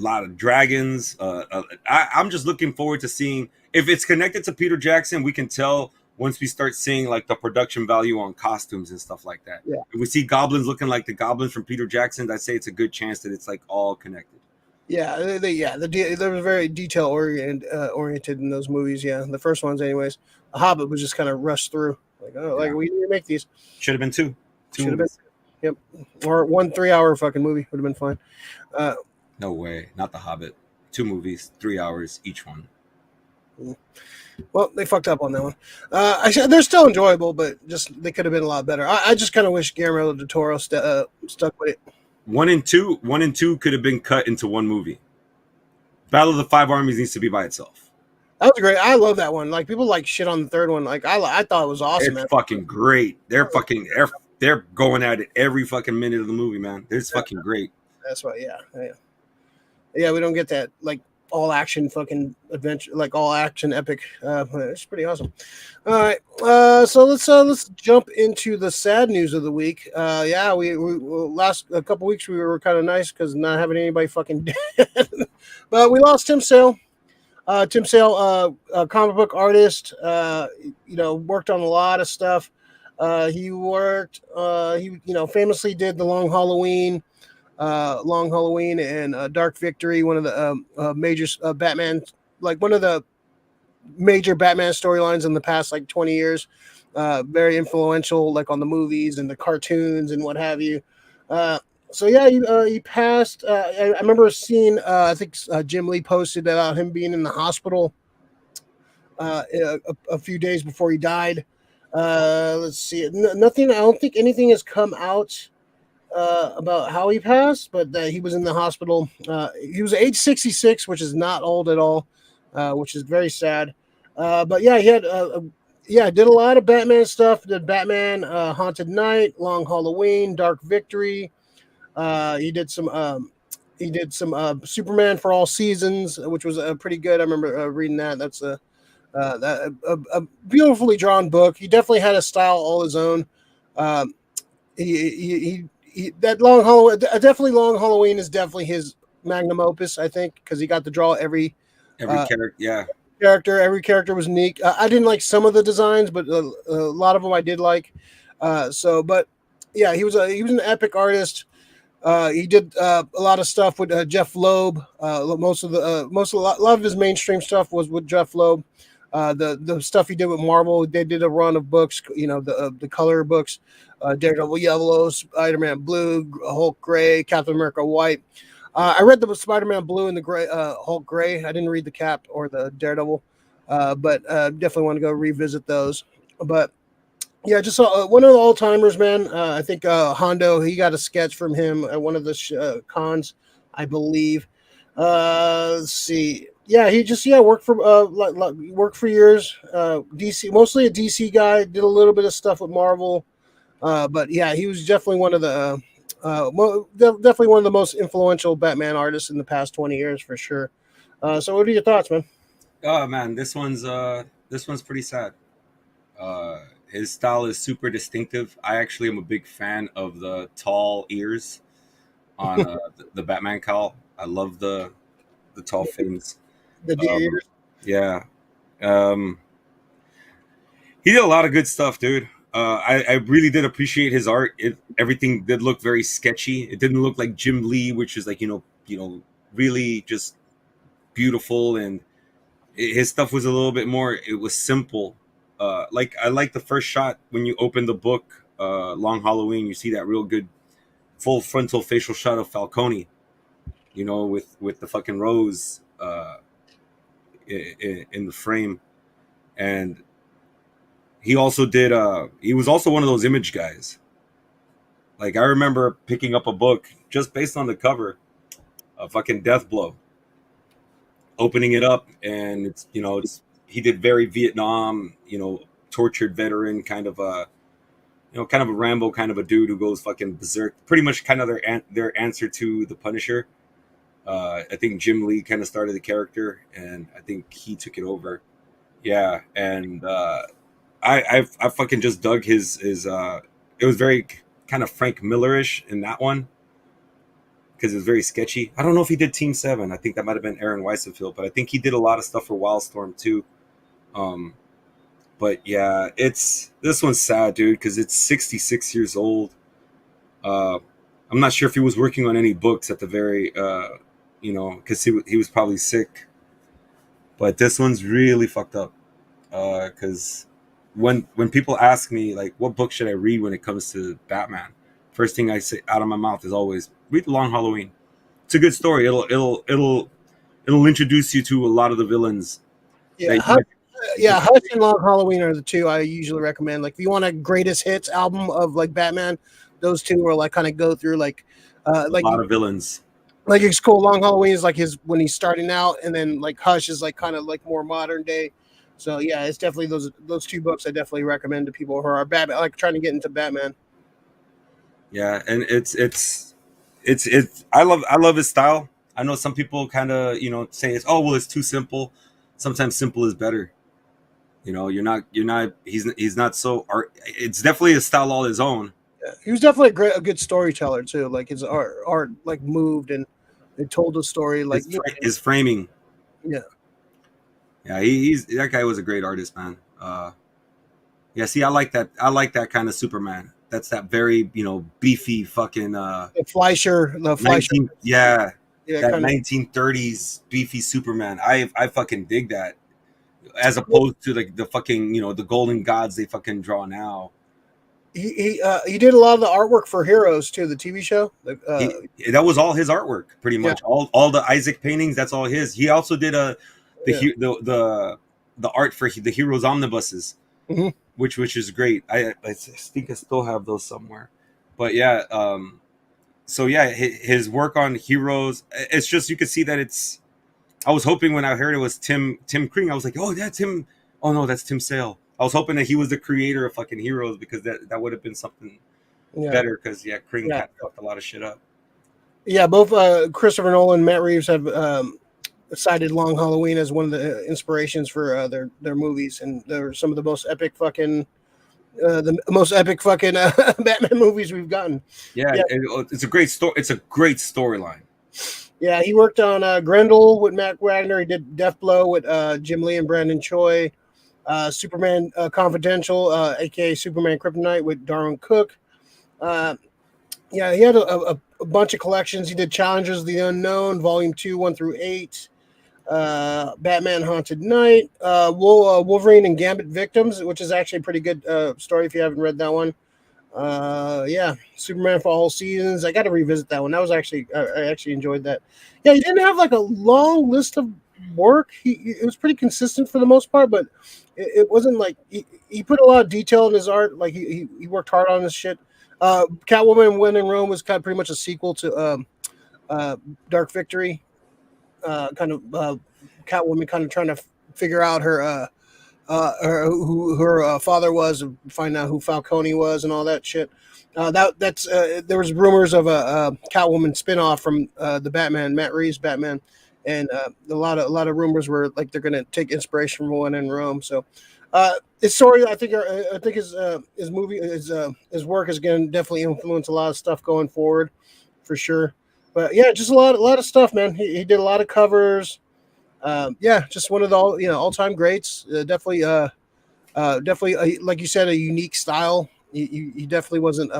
lot of dragons. I'm just looking forward to seeing if it's connected to Peter Jackson. We can tell once we start seeing like the production value on costumes and stuff like that. Yeah. If we see goblins looking like the goblins from Peter Jackson, I'd say it's a good chance that it's like all connected. Yeah, they were very detail oriented in those movies. Yeah, the first ones, anyways. The Hobbit was just kind of rushed through. Like, oh, like we need to make these. Should have been two. Should have been. Yep, or 1 3-hour fucking movie would have been fine. No way, not The Hobbit. 2 movies, 3 hours each one. Well, they fucked up on that one. They're still enjoyable, but just they could have been a lot better. I just kind of wish Guillermo del Toro stuck with it. 1 and 2 could have been cut into one movie. Battle of the Five Armies needs to be by itself. That was great. I love that one. Like people like shit on the third one. Like I thought it was awesome. It's fucking great. They're going at it every fucking minute of the movie, man. It's fucking great. That's why, yeah. We don't get that like all action fucking adventure, like all action epic. It's pretty awesome. All right, so let's jump into the sad news of the week. We last a couple weeks we were kind of nice because not having anybody fucking dead, but we lost Tim Sale. Tim Sale, a comic book artist, worked on a lot of stuff. He famously did the Long Halloween and Dark Victory, one of the major Batman, like one of the major Batman storylines in the past like 20 years. Very influential, like on the movies and the cartoons and what have you. He passed. I remember seeing. I think Jim Lee posted about him being in the hospital a few days before he died. Let's see. Nothing. I don't think anything has come out about how he passed, but he was in the hospital. He was age 66, which is not old at all, which is very sad. But yeah, he had. Did a lot of Batman stuff. Did Batman, Haunted Night, Long Halloween, Dark Victory. He did some Superman for All Seasons, which was pretty good. I remember reading that. That's a beautifully drawn book. He definitely had a style all his own. That Long Halloween is definitely his magnum opus, I think, because he got to draw every character. Yeah. Every character was unique. I didn't like some of the designs, but a lot of them I did like. But yeah, he was an epic artist. He did a lot of stuff with Jeff Loeb. A lot of his mainstream stuff was with Jeff Loeb. The stuff he did with Marvel, they did a run of books, the color books, Daredevil Yellow, Spider-Man Blue, Hulk Gray, Captain America White. I read the Spider-Man Blue and the Gray, Hulk Gray. I didn't read the Cap or the Daredevil, but definitely want to go revisit those. But yeah, just one of the all-timers, man. I think Hondo, he got a sketch from him at one of the cons, I believe. Let's see. Yeah, he just worked for years. DC, mostly a DC guy. Did a little bit of stuff with Marvel, but yeah, he was definitely one of the definitely one of the most influential Batman artists in the past 20 years for sure. So, what are your thoughts, man? Oh man, this one's pretty sad. His style is super distinctive. I actually am a big fan of the tall ears on the Batman cowl. I love the tall fins. The deer ears. Yeah. He did a lot of good stuff, dude. I really did appreciate his art. Everything did look very sketchy. It didn't look like Jim Lee, which is like, really just beautiful. And his stuff was a little bit more, it was simple. I like the first shot when you open the book, Long Halloween, you see that real good full frontal facial shot of Falcone, with the fucking rose in the frame. And he also did. He was also one of those Image guys. Like I remember picking up a book just based on the cover, a fucking Death Blow. Opening it up, and it's he did very Vietnam, tortured veteran kind of a, kind of a Rambo kind of a dude who goes fucking berserk. Pretty much kind of their answer to the Punisher. I think Jim Lee kind of started the character, and I think he took it over. Yeah, and I fucking just dug his it was very kind of Frank Miller-ish in that one because it was very sketchy. I don't know if he did Team 7. I think that might have been Aaron Weissenfeld, but I think he did a lot of stuff for Wildstorm too. But yeah, this one's sad, dude, because it's 66 years old. I'm not sure if he was working on any books at the very, because he was probably sick. But this one's really fucked up. Because when people ask me like, what book should I read when it comes to Batman, first thing I say out of my mouth is always read The Long Halloween. It's a good story. It'll introduce you to a lot of the villains. Yeah, Hush and Long Halloween are the two I usually recommend. Like if you want a greatest hits album of like Batman, those two are like kind of go through like a lot of villains. Like it's cool. Long Halloween is like his when he's starting out, and then like Hush is like kind of like more modern day. So yeah, it's definitely those two books I definitely recommend to people who are Batman, like trying to get into Batman. Yeah, and it's I love his style. I know some people kind of say it's too simple. Sometimes simple is better. He's not so art. It's definitely a style all his own. Yeah, he was definitely a good storyteller too. Like his art like moved and it told a story. Like his framing. Yeah. Yeah, he's that guy was a great artist, man. Yeah, see, I like that. I like that kind of Superman. That's that very beefy fucking the Fleischer. 19, yeah, that 1930s beefy Superman. I fucking dig that. As opposed to the fucking the golden gods they fucking draw now. He did a lot of the artwork for Heroes too, the TV show. That was all his artwork, pretty much. Yeah. All the Isaac paintings, that's all his. He also did the art for the Heroes omnibuses, mm-hmm. which is great. I think I still have those somewhere. But yeah, so yeah, his work on Heroes. It's just you could see that it's. I was hoping when I heard it was Tim Kring, I was like, oh, that's Tim. Oh no, that's Tim Sale. I was hoping that he was the creator of fucking Heroes because that would have been something better. Because Kring kind of fucked a lot of shit up. Yeah, both Christopher Nolan and Matt Reeves have cited Long Halloween as one of the inspirations for their movies, and they're some of the most epic fucking Batman movies we've gotten. Yeah, it's a great story. It's a great storyline. Yeah, he worked on Grendel with Matt Wagner. He did Deathblow with Jim Lee and Brandon Choi. Superman Confidential, a.k.a. Superman Kryptonite with Darwin Cook. He had a bunch of collections. He did Challengers of the Unknown, Volume 2, 1 through 8. Batman Haunted Night. Wolverine and Gambit Victims, which is actually a pretty good story if you haven't read that one. Superman for All Seasons. I got to revisit that one. That was actually I actually enjoyed that. Yeah, he didn't have like a long list of work. It was pretty consistent for the most part, but it wasn't like he put a lot of detail in his art. Like he worked hard on this shit. Catwoman When in Rome was kind of pretty much a sequel to Dark Victory. Catwoman kind of trying to figure out who her father was, and find out who Falcone was, and all that shit. There was rumors of a Catwoman spinoff from the Batman, Matt Reeves Batman, and a lot of rumors were like they're going to take inspiration from One in Rome. So his story, I think his movie, his work is going to definitely influence a lot of stuff going forward, for sure. But yeah, just a lot of stuff, man. He did a lot of covers. Just one of the all-time greats. Definitely, like you said, a unique style. He definitely wasn't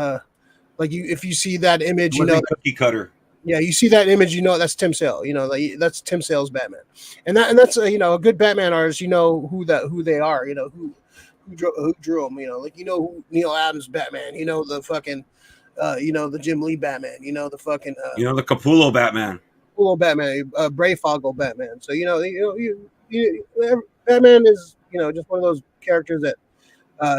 like you. If you see that image, cookie cutter. Yeah, you see that image, that's Tim Sale. That's Tim Sale's Batman, and that's a good Batman artist. Who they are. Who drew them. Who Neil Adams Batman. The fucking the Jim Lee Batman. The fucking the Capullo Batman. Batman, Brayfogle Batman. So Batman is just one of those characters that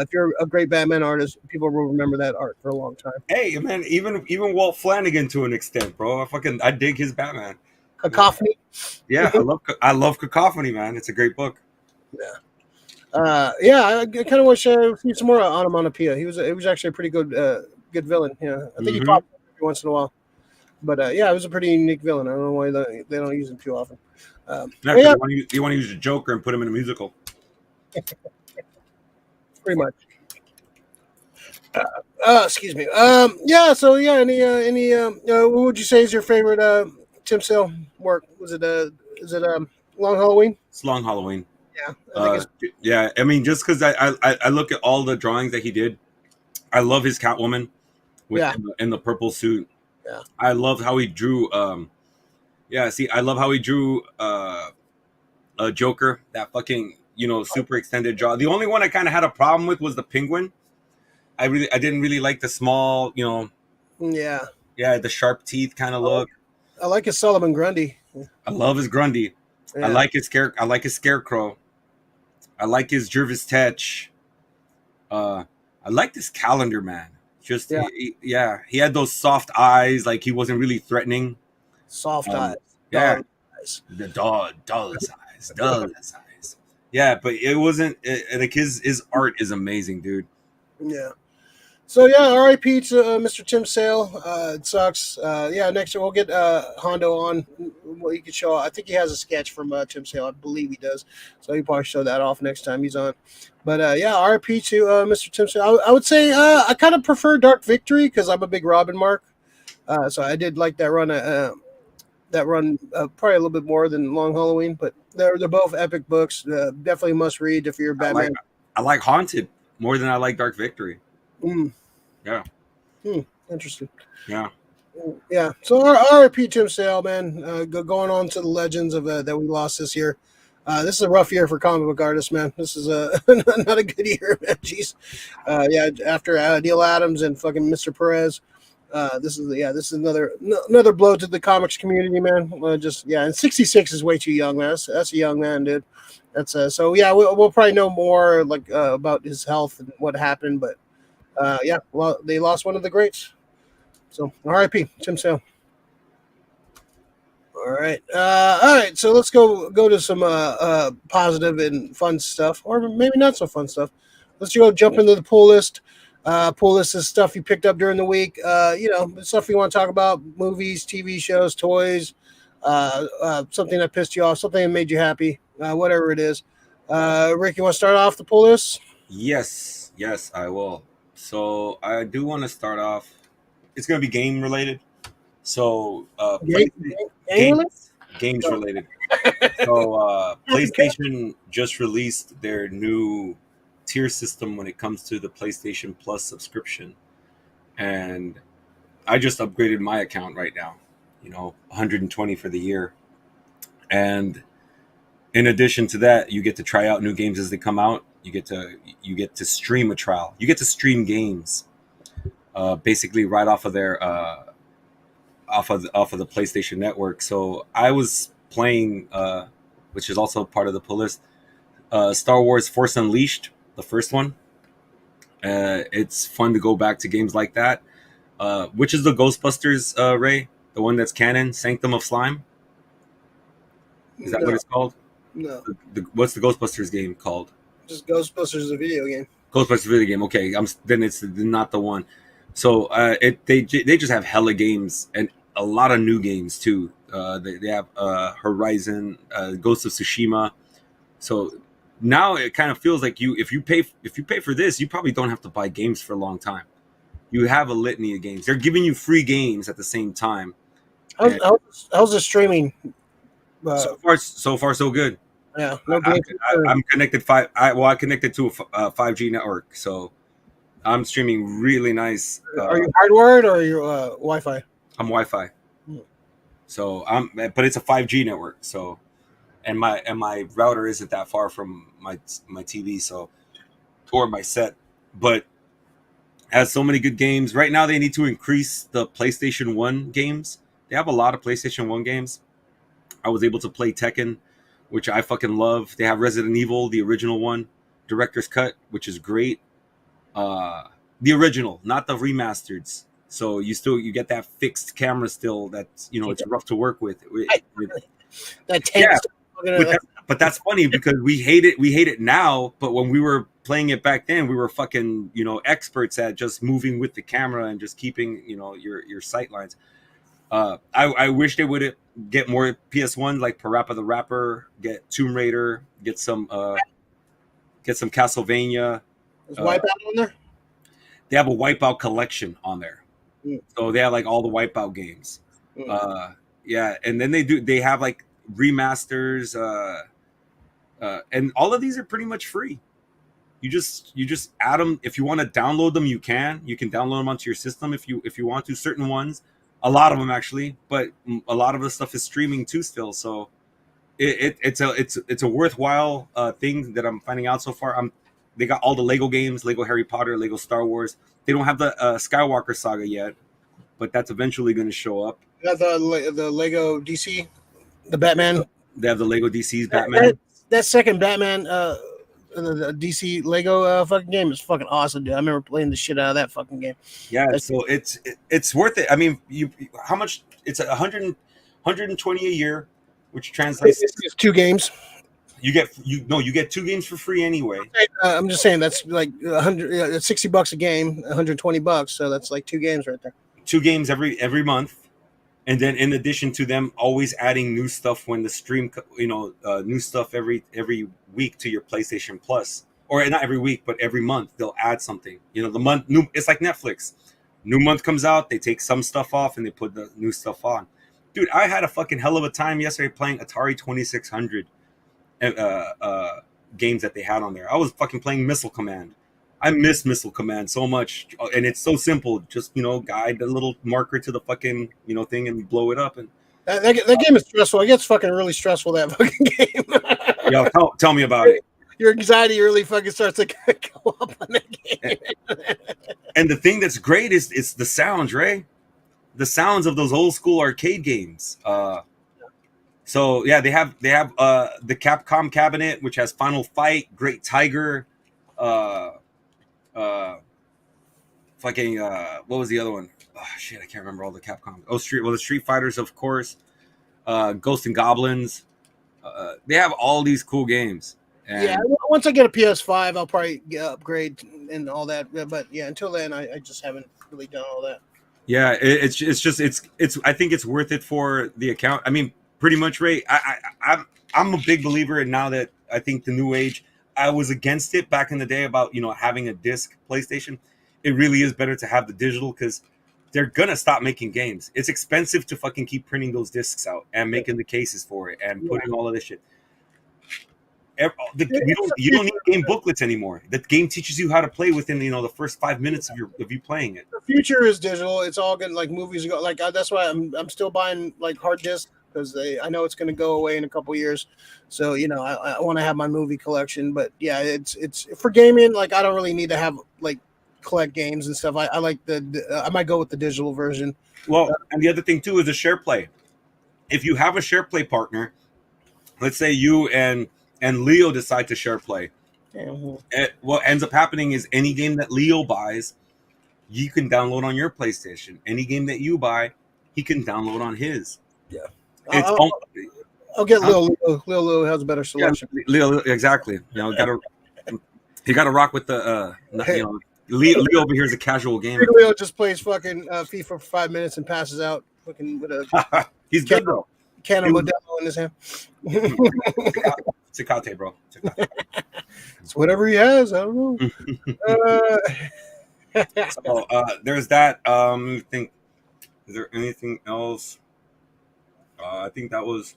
if you're a great Batman artist, people will remember that art for a long time. Hey, man, even Walt Flanagan to an extent, bro. I dig his Batman. Cacophony. Yeah, I love Cacophony, man. It's a great book. Yeah, I kind of wish I see some more onomatopoeia. He was actually a pretty good villain. Yeah, I think he popped up every once in a while. But yeah, it was a pretty unique villain. I don't know why they don't use him too often. You want to use a Joker and put him in a musical. Pretty much. Excuse me. Yeah. So yeah. Any what would you say is your favorite Tim Sale work? Was it is it Long Halloween? It's Long Halloween. Yeah. I think yeah. I mean, just because I look at all the drawings that he did, I love his Catwoman in the purple suit. Yeah. I love how he drew. I love how he drew a Joker. That fucking super extended jaw. The only one I kind of had a problem with was the Penguin. I didn't really like the small, Yeah. the sharp teeth kind of look. I like his Solomon Grundy. I love his Grundy. Yeah. I like his Scarecrow. I like his Jervis Tetch. I like this Calendar Man. Just he had those soft eyes, like he wasn't really threatening. Soft eyes. Yeah. Eyes. The dullest eyes. Yeah, but it wasn't like his art is amazing, dude. Yeah. So yeah, R.I.P. to Mr. Tim Sale. It sucks. Next year we'll get Hondo on. Well, he could show. I think he has a sketch from Tim Sale. I believe he does. So he probably show that off next time he's on. But R.I.P. to Mr. Tim Sale. I would say I kind of prefer Dark Victory because I'm a big Robin mark. So I did like that run. Probably a little bit more than Long Halloween, but they're both epic books. Definitely must read if you're Batman. I like Haunted more than I like Dark Victory. Yeah. Interesting. Yeah. Yeah. So R.I.P. Tim Sale, man. Going on to the legends of that we lost this year. This is a rough year for comic book artists, man. This is not a good year, man. Jeez. After Neil Adams and fucking Mr. Perez, this is another blow to the comics community, man. And 66 is way too young, man. That's a young man, dude. That's we'll probably know more about his health and what happened, but they lost one of the greats. So R.I.P. Tim Sale. All right. So let's go to some positive and fun stuff, or maybe not so fun stuff. Let's jump into the pull list. Pull list is stuff you picked up during the week. Stuff you want to talk about: movies, TV shows, toys, something that pissed you off, something that made you happy, whatever it is. Rick, you want to start off the pull list? Yes, I will. So I do want to start off. It's going to be game related. So games related. So PlayStation just released their new tier system when it comes to the PlayStation Plus subscription, and I just upgraded my account right now. $120 for the year, and in addition to that, you get to try out new games as they come out. You get to stream a trial. You get to stream games, basically right off of their off of the PlayStation Network. So I was playing, which is also part of the pull list, Star Wars Force Unleashed, the first one. It's fun to go back to games like that. Which is the Ghostbusters, Ray? The one that's canon, Sanctum of Slime? Is that what it's called? No. What's the Ghostbusters game called? Just Ghostbusters is a video game. Ghostbusters video game. Okay, then it's not the one. So they just have hella games and a lot of new games too. They have Horizon, Ghost of Tsushima. So now it kind of feels like if you pay for this, you probably don't have to buy games for a long time. You have a litany of games. They're giving you free games at the same time. How's the streaming? So far, so good. Yeah, I'm connected. I connected to a 5G network, so I'm streaming really nice. Are you hardwired or are you Wi-Fi? I'm Wi-Fi. So but it's a 5G network. So, and my router isn't that far from my TV, or my set, but has so many good games. Right now, they need to increase the PlayStation 1 games. They have a lot of PlayStation 1 games. I was able to play Tekken which I fucking love. They have Resident Evil, the original one, director's cut, which is great. The original, not the remastered. So you get that fixed camera still. That's it's rough to work with. But that's funny because we hate it now. But when we were playing it back then, we were fucking experts at just moving with the camera and just keeping your sight lines. I wish they would get more PS1 like Parappa the Rapper, get Tomb Raider, get some Castlevania. Is Wipeout on there? They have a Wipeout collection on there, so they have like all the Wipeout games. Yeah, and then they have like remasters, and all of these are pretty much free. You just add them. If you want to download them, you can download them onto your system if you want to. Certain ones, a lot of them actually, but a lot of the stuff is streaming too still. So it's a worthwhile thing that I'm finding out so far. They got all the Lego games, Lego Harry Potter, Lego Star Wars. They don't have the Skywalker saga yet, but that's eventually going to show up. They got the Lego DC, the Batman. They have the Lego DC's Batman. That second Batman, the DC Lego fucking game is fucking awesome, dude. I remember playing the shit out of that fucking game. Yeah, so it's worth it. I mean, how much? It's 120 a year, which translates it's 2 games. You get 2 games for free anyway. I'm just saying that's like $60 a game, $120. So that's like 2 games right there. 2 games every month, and then in addition to them always adding new stuff when the stream, new stuff every week to your PlayStation Plus, or not every week, but every month they'll add something. It's like Netflix. New month comes out, they take some stuff off and they put the new stuff on. Dude, I had a fucking hell of a time yesterday playing Atari 2600. Games that they had on there. I was fucking playing Missile Command. I miss Missile Command so much, and it's so simple. Just guide the little marker to the fucking thing and blow it up. And that game is stressful. It gets fucking really stressful, that fucking game. Yeah, tell me about it. Your anxiety really fucking starts to go up on that game. And the thing that's great is the sounds, Ray. The sounds of those old school arcade games. So yeah, they have the Capcom cabinet, which has Final Fight, Great Tiger, fucking what was the other one? Oh shit, I can't remember all the Capcom. The Street Fighters, of course, Ghosts and Goblins. They have all these cool games. And yeah, once I get a PS5, I'll probably upgrade and all that. But yeah, until then, I just haven't really done all that. Yeah, it's I think it's worth it for the account. I mean, pretty much, Ray. I'm a big believer, and now that I think the new age, I was against it back in the day about having a disc PlayStation. It really is better to have the digital because they're gonna stop making games. It's expensive to fucking keep printing those discs out and making the cases for it and putting all of this shit. You don't need game booklets anymore. The game teaches you how to play within the first 5 minutes of you playing it. The future is digital. It's all good. Like movies go. Like that's why I'm still buying like hard discs because I know it's going to go away in a couple years. So I want to have my movie collection. But yeah, it's for gaming. Like I don't really need to have like collect games and stuff. I like I might go with the digital version. Well, and the other thing too is a share play. If you have a share play partner, let's say you and Leo decide to share play. What ends up happening is any game that Leo buys, you can download on your PlayStation. Any game that you buy, he can download on his. Yeah. I'll get Leo. Leo has a better selection. Yeah, Leo, exactly. You gotta rock with the Leo over here is a casual gamer. Leo just plays fucking FIFA for 5 minutes and passes out fucking with a he's good though. Can of Modelo in his hand. Tecate, bro. It's whatever he has. I don't know. So there's that. Let me think. Is there anything else? I think that was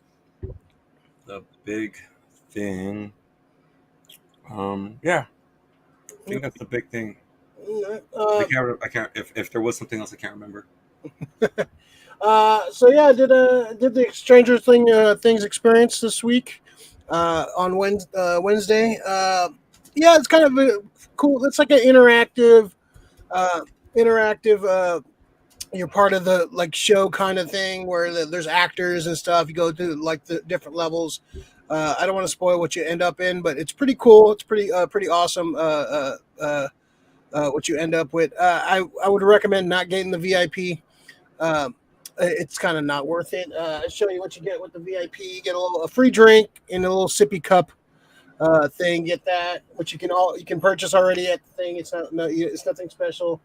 the big thing. Yeah. I think that's the big thing. I can't. If there was something else, I can't remember. So yeah, I did the Stranger Things experience this week on Wednesday. Yeah, it's kind of cool. It's like an interactive. You're part of the show kind of thing where there's actors and stuff. You go to the different levels. I don't want to spoil what you end up in, but it's pretty cool. It's pretty awesome. What you end up with. I would recommend not getting the VIP. It's kind of not worth it. I'll show you what you get with the VIP. You get a free drink in a little sippy cup thing. Get that, which you can purchase already at the thing. It's nothing special.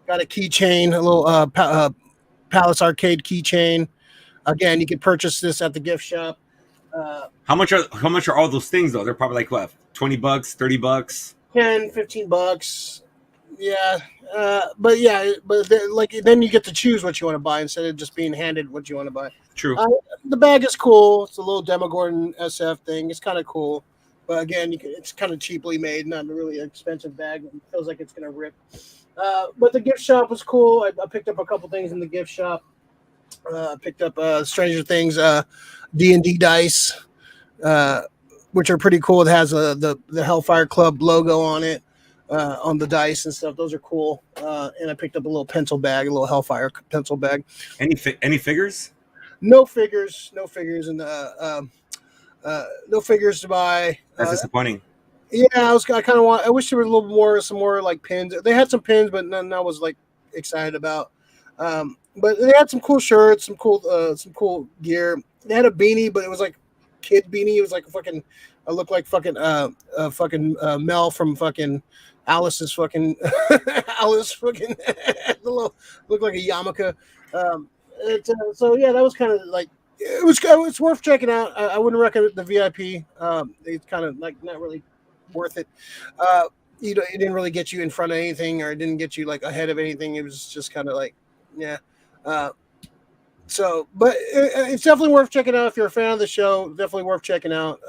Got a keychain, a little Palace Arcade keychain. Again, you can purchase this at the gift shop. How much are all those things though? They're probably like what, $20, $30, 10, $15. Yeah, but then you get to choose what you want to buy instead of just being handed what you want to buy. True. The bag is cool. It's a little Demogorgon SF thing. It's kind of cool, but again, it's kind of cheaply made, not a really expensive bag. It feels like it's gonna rip. But the gift shop was cool. I picked up a couple things in the gift shop. Picked up Stranger Things D&D dice, which are pretty cool. It has the Hellfire Club logo on it. On the dice and stuff, those are cool. And I picked up a little pencil bag, a little Hellfire pencil bag. Any figures? No figures, and no figures to buy. That's disappointing. Yeah, I wish there were some more like pins. They had some pins, but none I was like excited about. But they had some cool shirts, some cool gear. They had a beanie, but it was like kid beanie. It was like I looked like Mel from fucking Alice's fucking Alice fucking looked like a yarmulke. So yeah, that was kind of like it's worth checking out. I wouldn't recommend the VIP. It's kind of like not really worth it. It didn't really get you in front of anything, or it didn't get you like ahead of anything. It was just kind of like yeah. But it's definitely worth checking out if you're a fan of the show. Definitely worth checking out.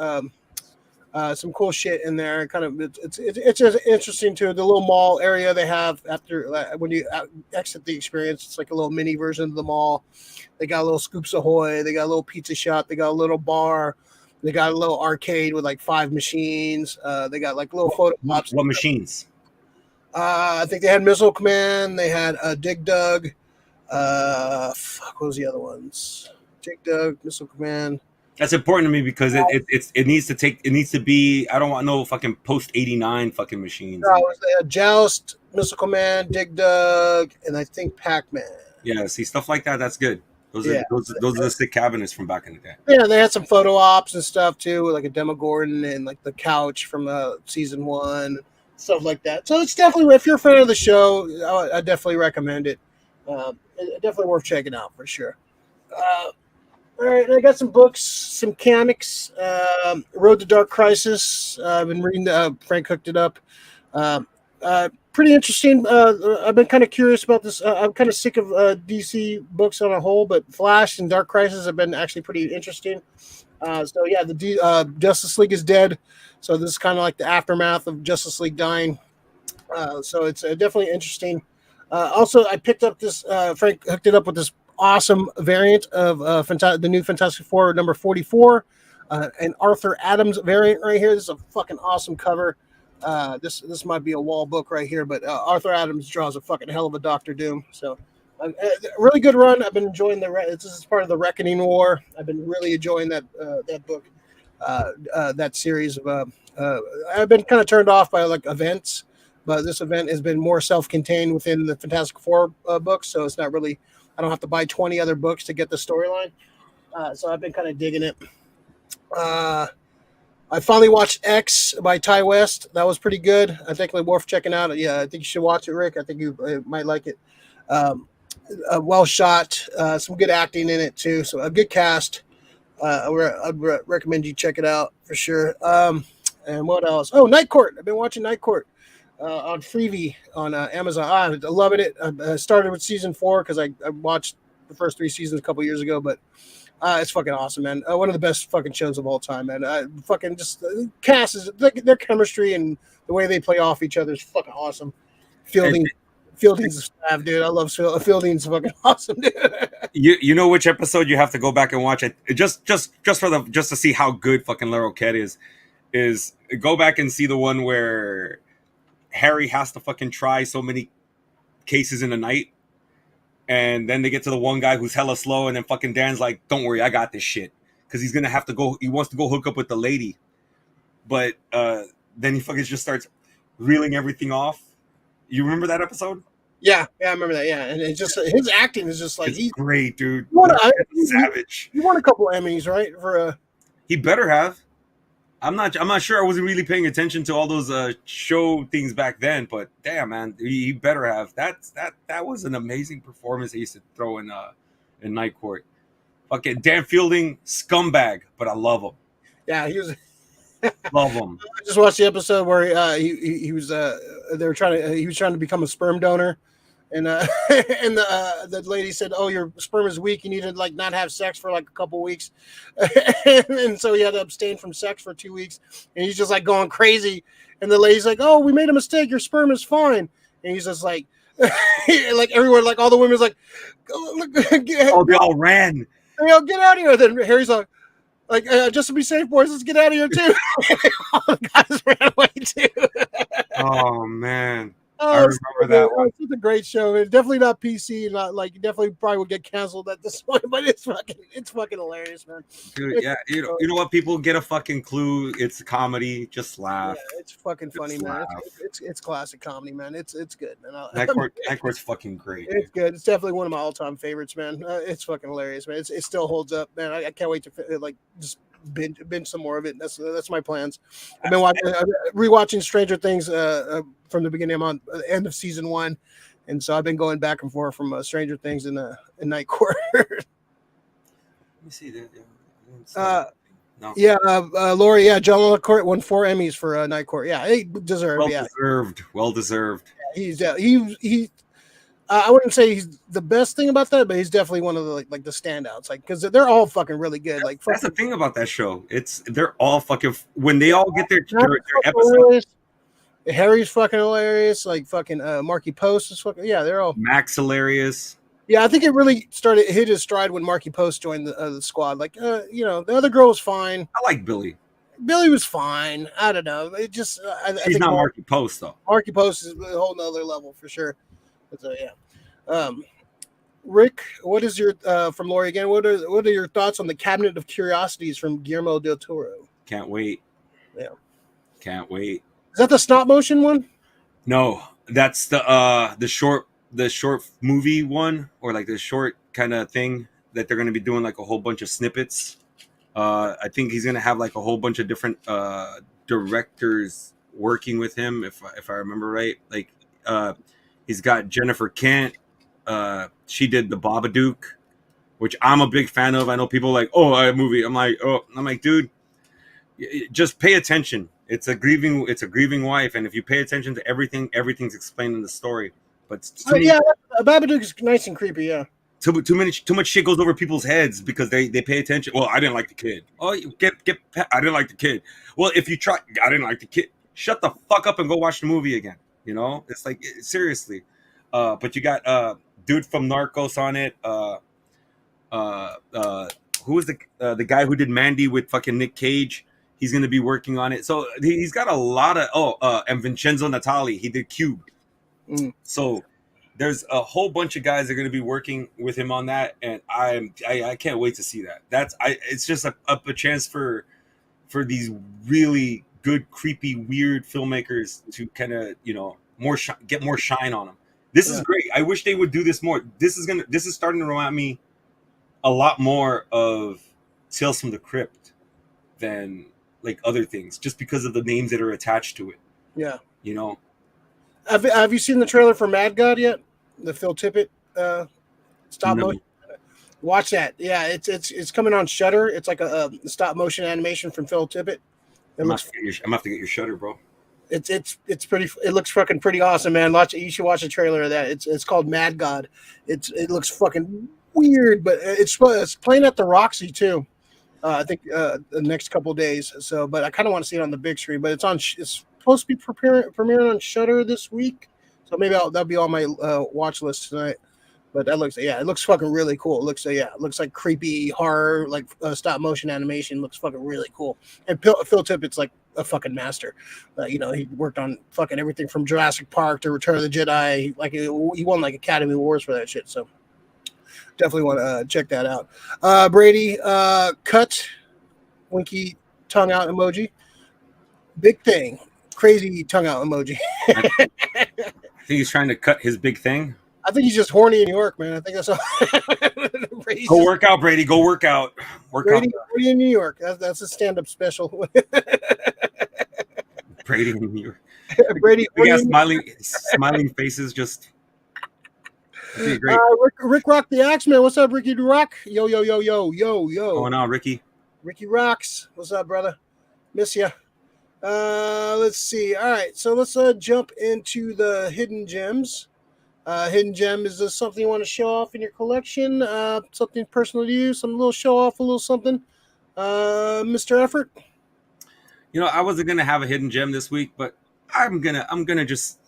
Some cool shit in there. Kind of, it's just interesting too. The little mall area they have after when you exit the experience, it's like a little mini version of the mall. They got a little Scoops Ahoy. They got a little pizza shop. They got a little bar. They got a little arcade with like 5 machines. They got like little photo ops. What machines? I think they had Missile Command. They had Dig Dug. What was the other ones? Dig Dug, Missile Command. That's important to me because it needs to be. I don't want no fucking post 89 fucking machines. No, it was Joust, Missile Command, Dig Dug, and I think Pac-Man. Yeah, see stuff like that. That's good. Those are the sick cabinets from back in the day. Yeah, they had some photo ops and stuff too, like a Demogorgon and like the couch from season 1, stuff like that. So it's definitely, if you're a fan of the show, I definitely recommend it. Definitely worth checking out for sure. All right, I got some books, some comics. Road to Dark Crisis. I've been reading. Frank hooked it up. Pretty interesting. I've been kind of curious about this. I'm kind of sick of DC books on a whole, but Flash and Dark Crisis have been actually pretty interesting. So yeah, the Justice League is dead. So this is kind of like the aftermath of Justice League dying. So it's definitely interesting. Also, I picked up this. Frank hooked it up with this awesome variant of the new Fantastic Four number 44, an Arthur Adams variant right here. This is a fucking awesome cover. This might be a wall book right here, but Arthur Adams draws a fucking hell of a Doctor Doom. So really good run. I've been enjoying this is part of the Reckoning War. I've been really enjoying that book, that series of. I've been kind of turned off by like events, but this event has been more self-contained within the Fantastic Four books, so it's not really. I don't have to buy 20 other books to get the storyline. So I've been kind of digging it. I finally watched X by Ty West. That was pretty good. I think it's worth checking out. Yeah, I think you should watch it, Rick. I think you might like it. Well shot. Some good acting in it, too. So a good cast. I'd recommend you check it out for sure. And what else? Oh, Night Court. I've been watching Night Court. On Freevee on Amazon. I'm loving it. I started with season 4 because I watched the first 3 seasons a couple years ago, but it's fucking awesome, man. One of the best fucking shows of all time, man. Fucking just cast is their chemistry and the way they play off each other is fucking awesome. Fielding's staff, dude. I love Fielding's fucking awesome, dude. You know which episode you have to go back and watch it just to see how good fucking Laurel Cat is go back and see the one where Harry has to fucking try so many cases in a night, and then they get to the one guy who's hella slow, and then fucking Dan's like, "Don't worry, I got this shit." because he's gonna have to go. He wants to go hook up with the lady, but then he fucking just starts reeling everything off. You remember that episode? Yeah, I remember that. Yeah, and it's just his acting is just like he's great, dude. Savage. He won a couple Emmys, right? He better have. I'm not sure. I wasn't really paying attention to all those show things back then, but damn, man, he better have. That was an amazing performance he used to throw in Night Court. Fucking Dan Fielding, scumbag, but I love him. Yeah, he was. Love him. I just watched the episode where he was he was trying to become a sperm donor, and the lady said, "Oh, your sperm is weak. You need to like not have sex for like a couple weeks," and so he had to abstain from sex for 2 weeks, and he's just like going crazy. And the lady's like, "Oh, we made a mistake. Your sperm is fine," and he's just like, like everyone, like all the women's like, "Oh, they all ran." Get out of here! Then Harry's like, just to be safe, boys, let's get out of here too. All the guys ran away too. Oh man, I remember that one. It's a great show. It's definitely not PC. Not like definitely probably would get canceled at this point, but it's fucking hilarious, man. Dude, yeah, you know what? People get a fucking clue. It's comedy. Just laugh. Yeah, it's fucking funny, just man. Laugh. It's classic comedy, man. It's good, man. Night Court's fucking great. It's good. It's definitely one of my all-time favorites, man. It's fucking hilarious, man. It still holds up, man. I can't wait to like just binge some more of it. That's my plans. I've been rewatching Stranger Things from the beginning. I'm on the end of season 1, and so I've been going back and forth from Stranger Things and Night Court. Let me see that. No. Yeah, Laurie. Yeah, John Court won 4 Emmys for Night Court. Yeah, he deserved. Well deserved. Yeah, he. I wouldn't say he's the best thing about that, but he's definitely one of the like the standouts. Like because they're all fucking really good. Like that's the thing about that show. They're all fucking when they all get their episodes. Harry's fucking hilarious. Like fucking Marky Post is fucking they're all Max hilarious. Yeah, I think it really hit his stride when Marky Post joined the squad. Like the other girl was fine. I like Billy. Billy was fine. I don't know. It just she's not Marky Post though. Marky Post is a whole nother level for sure. So Rick, what is your from Laurie again? What are your thoughts on the Cabinet of Curiosities from Guillermo del Toro? Can't wait. Yeah, can't wait. Is that the stop motion one? No, that's the short movie one, or like the short kind of thing that they're going to be doing like a whole bunch of snippets. I think he's going to have like a whole bunch of different directors working with him, if I remember right. Like he's got Jennifer Kent. She did The Babadook, which I'm a big fan of. I know people like, a movie. I'm like, dude, just pay attention. It's a grieving wife, and if you pay attention to everything, everything's explained in the story. But Babadook is nice and creepy. Yeah, too much shit goes over people's heads because they pay attention. Well, I didn't like the kid. Oh, I didn't like the kid. Well, if you try, I didn't like the kid. Shut the fuck up and go watch the movie again. You know, it's like seriously. But you got dude from Narcos on it. Who was the guy who did Mandy with fucking Nick Cage? He's going to be working on it. So he's got a lot of and Vincenzo Natali, he did Cube. So there's a whole bunch of guys that are going to be working with him on that, and I can't wait to see that. It's just a chance for these really good, creepy, weird filmmakers to kind of get more shine on them. This is great. I wish they would do this more. This is starting to remind me a lot more of Tales from the Crypt than like other things, just because of the names that are attached to it. Yeah, Have you seen the trailer for Mad God yet? The Phil Tippett stop motion. Watch that. Yeah, it's coming on Shudder. It's like a stop motion animation from Phil Tippett. I'm gonna have to get your Shudder, bro. It's pretty. It looks fucking pretty awesome, man. You should watch a trailer of that. It's called Mad God. It looks fucking weird, but it's playing at the Roxy too. I think the next couple days. So, but I kind of want to see it on the big screen. But it's supposed to be premiering on Shudder this week. So maybe that'll be on my watch list tonight. But that it looks fucking really cool. It looks like creepy horror, like stop motion animation. Looks fucking really cool. And Phil Tippett's like a fucking master. He worked on fucking everything from Jurassic Park to Return of the Jedi. Like he won like Academy Awards for that shit. So definitely want to check that out. Brady, cut winky tongue out emoji. Big thing. Crazy tongue out emoji. I think he's trying to cut his big thing. I think he's just horny in New York, man. I think that's all. Go work out, Brady. Go work out. Brady in New York. That's a stand-up special. Brady in New York. Brady. We got smiling faces. Just great. Rick Rock the Axeman. What's up, Ricky Rock? Yo. What's going on, Ricky? Ricky Rocks. What's up, brother? Miss ya. Let's see. All right, so let's jump into the hidden gems. Hidden gem is this something you want to show off in your collection? Something personal to you? Some little show off, a little something. Mr. Effort. You know, I wasn't gonna have a hidden gem this week, but I'm gonna just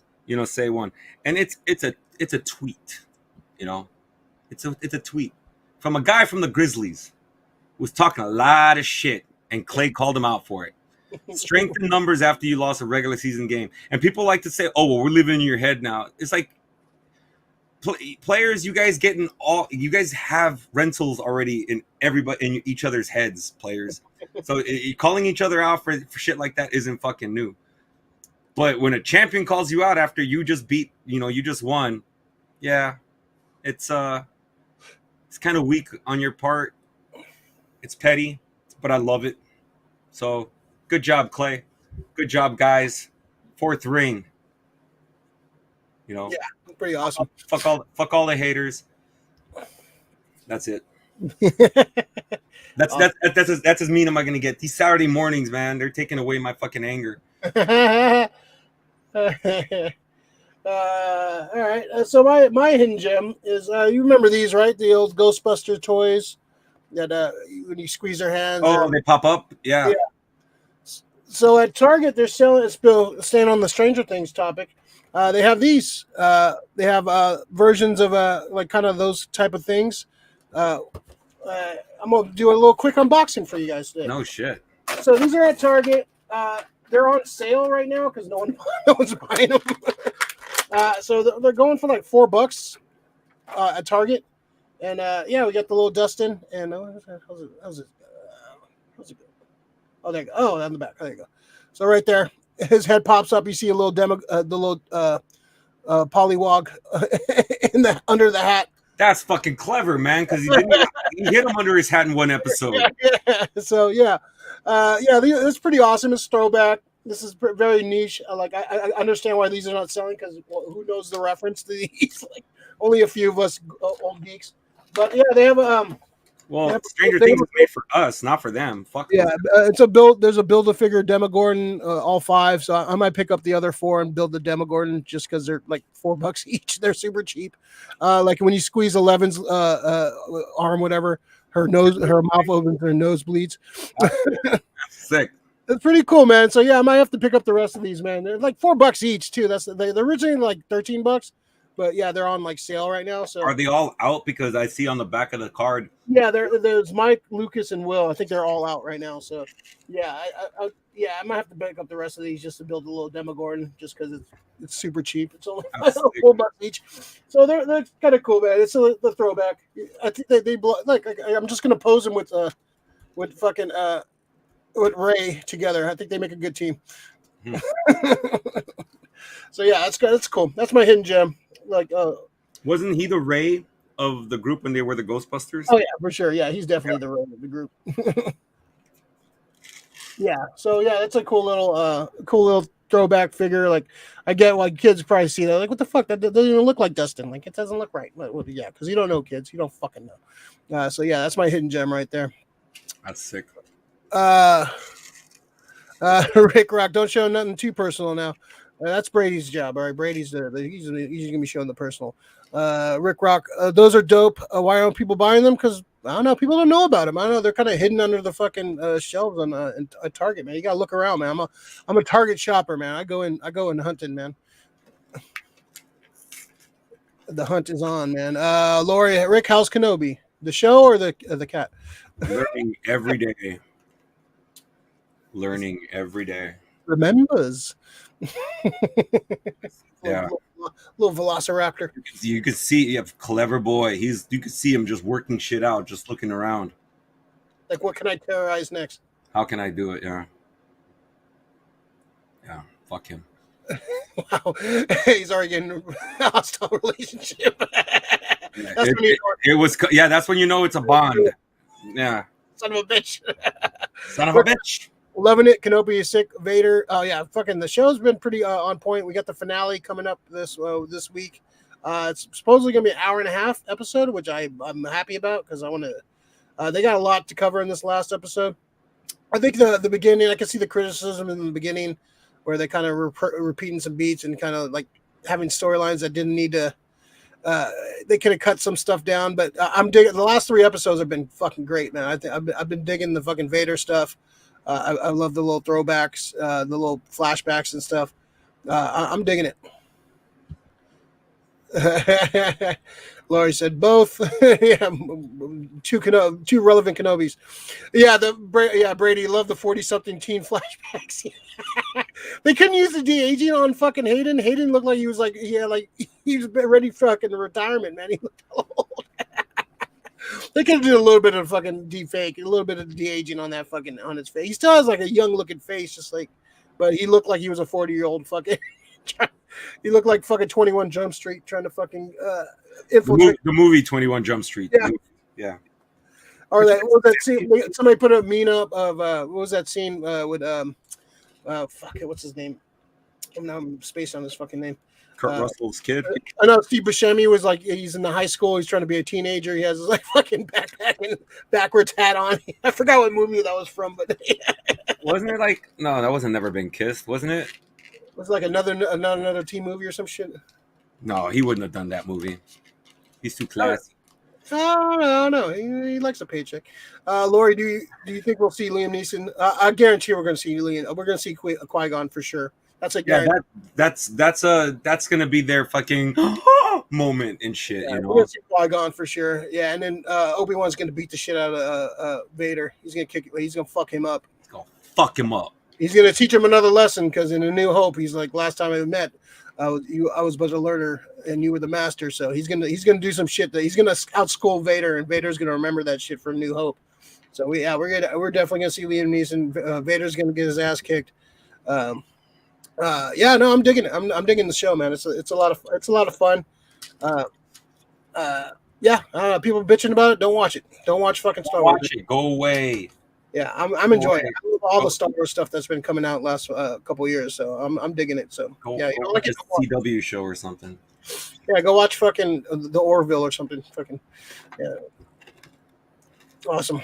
say one, and it's a tweet. You know, it's a tweet from a guy from the Grizzlies who was talking a lot of shit, and Clay called him out for it. Strength in numbers after you lost a regular season game, and people like to say, "Oh, well, we're living in your head now." It's like players, you guys have rentals already in everybody in each other's heads. Players, so calling each other out for shit like that isn't fucking new. But when a champion calls you out after you just beat, you just won, yeah, it's kind of weak on your part. It's petty, but I love it. So. Good job, Clay. Good job, guys. 4th ring. Yeah, pretty awesome. Fuck all the haters. That's it. That's as mean am I gonna get. These Saturday mornings, man, they're taking away my fucking anger. All right. So my hidden gem is you remember these, right? The old Ghostbuster toys that when you squeeze their hands. They pop up. Yeah. So at Target, they're selling. Staying on the Stranger Things topic, they have these. They have versions of like kind of those type of things. I'm gonna do a little quick unboxing for you guys today. No shit. So these are at Target. They're on sale right now because no one's buying them. So they're going for like $4 at Target, and yeah, we got the little Dustin and how's it? Oh, there you go. Oh, on the back. There you go. So right there, his head pops up. You see a little pollywog under the hat. That's fucking clever, man. Because he hit him under his hat in one episode. Yeah. So yeah, it's pretty awesome. It's throwback. This is very niche. I understand why these are not selling because who knows the reference to these? Like only a few of us old geeks. But yeah, they have Stranger Things is made for us, not for them. Fuck. Yeah, it's a build. There's a Build-A-Figure Demogorgon, all 5. So I might pick up the other 4 and build the Demogorgon just because they're like $4 each. They're super cheap. Like when you squeeze 11's arm, whatever, her mouth opens, her nose bleeds. Sick. It's pretty cool, man. So yeah, I might have to pick up the rest of these, man. They're like $4 each too. They're originally like $13. But yeah, they're on like sale right now. So are they all out? Because I see on the back of the card. Yeah, there's Mike, Lucas, and Will. I think they're all out right now. So yeah, I might have to pick up the rest of these just to build a little Demogorgon, just because it's super cheep. It's only $4 each. So they're kind of cool, man. It's the throwback. I think they like. I'm just gonna pose them with fucking with Ray together. I think they make a good team. So yeah, that's cool. That's my hidden gem. Wasn't he the Ray of the group when they were the Ghostbusters? Oh yeah, for sure. Yeah, he's definitely the Ray of the group. Yeah. So yeah, it's a cool little throwback figure. Like I get why kids probably see that. Like, what the fuck? That doesn't even look like Dustin. Like it doesn't look right. Well, yeah, because you don't know kids. You don't fucking know. So yeah, that's my hidden gem right there. That's sick. Rick Rock, don't show nothing too personal now. That's Brady's job. All right, Brady's he's gonna be showing the personal. Rick Rock, those are dope. Why aren't people buying them? Because I don't know. People don't know about them. I don't know. They're kind of hidden under the fucking shelves on a Target, man. You gotta look around, man. I'm a Target shopper, man. I go in hunting, man. The hunt is on, man. Lori, Rick, how's Kenobi? The show or the cat? Learning every day. Learning every day. Remembers. Yeah. Little Velociraptor. You could see, yeah, clever boy. You could see him just working shit out, just looking around. Like, what can I terrorize next? How can I do it? Yeah. Yeah. Fuck him. Wow, he's already in a hostile relationship. Yeah, That's when he it was. Yeah, that's when you know it's a bond. Yeah. son of a bitch. Son of a bitch. Loving it. Kenobi is sick. Vader. Oh yeah, fucking the show's been pretty on point. We got the finale coming up this week. It's supposedly gonna be an hour and a half episode, which I'm happy about because I want to. They got a lot to cover in this last episode. I think the beginning, I can see the criticism in the beginning where they kind of repeating some beats and kind of like having storylines that didn't need to. They could have cut some stuff down, but I'm digging. The last 3 episodes have been fucking great, man. I've been digging the fucking Vader stuff. I love the little throwbacks, the little flashbacks and stuff. I'm digging it. Laurie said both. Yeah, two relevant Kenobis. Yeah, Brady loved the 40-something teen flashbacks. They couldn't use the de-aging on fucking Hayden. Hayden looked like he was like he was ready for fucking retirement, man. He looked old. They could have did a little bit of fucking de-fake, a little bit of de-aging on that fucking on his face. He still has like a young looking face, just like, but he looked like he was a 40-year-old fucking. He looked like fucking 21 Jump Street trying to fucking infiltrate the movie 21 Jump Street. Yeah. Yeah. Or what was that scene? Somebody put a meme up of what was that scene with fuck it, what's his name? I'm spaced on his fucking name. Kurt Russell's kid. I know Steve Buscemi was like, he's in the high school, he's trying to be a teenager, he has his like fucking backpack and backwards hat on. I forgot what movie that was from, but Wasn't it like that wasn't Never Been Kissed, wasn't it? It was like another teen movie or some shit. No, he wouldn't have done that movie. He's too classy. No. He likes a paycheck. Lori, do you think we'll see Liam Neeson? I guarantee we're going to see Liam. We're going to see Qui-Gon for sure. That's a guarantee. That's going to be their fucking moment and shit. Yeah, you know, we're going to see Qui-Gon for sure. Yeah, and then Obi-Wan's going to beat the shit out of Vader. He's going to fuck him up. He's going to fuck him up. He's going to teach him another lesson because in A New Hope, he's like, last time I met, I was but a learner and you were the master. So he's gonna do some shit that he's gonna outschool Vader, and Vader's gonna remember that shit from New Hope. So we're definitely gonna see Liam Neeson. Vader's gonna get his ass kicked. I'm digging it. I'm digging the show, man. It's a lot of fun. People bitching about it. Don't watch it. Don't watch fucking Star Wars. Watch it. Go away. Yeah, I'm enjoying it. I love all the Star Wars stuff that's been coming out last couple of years, so I'm digging it. So you know, like a CW show or something. Yeah, go watch fucking the Orville or something. Fucking yeah, awesome.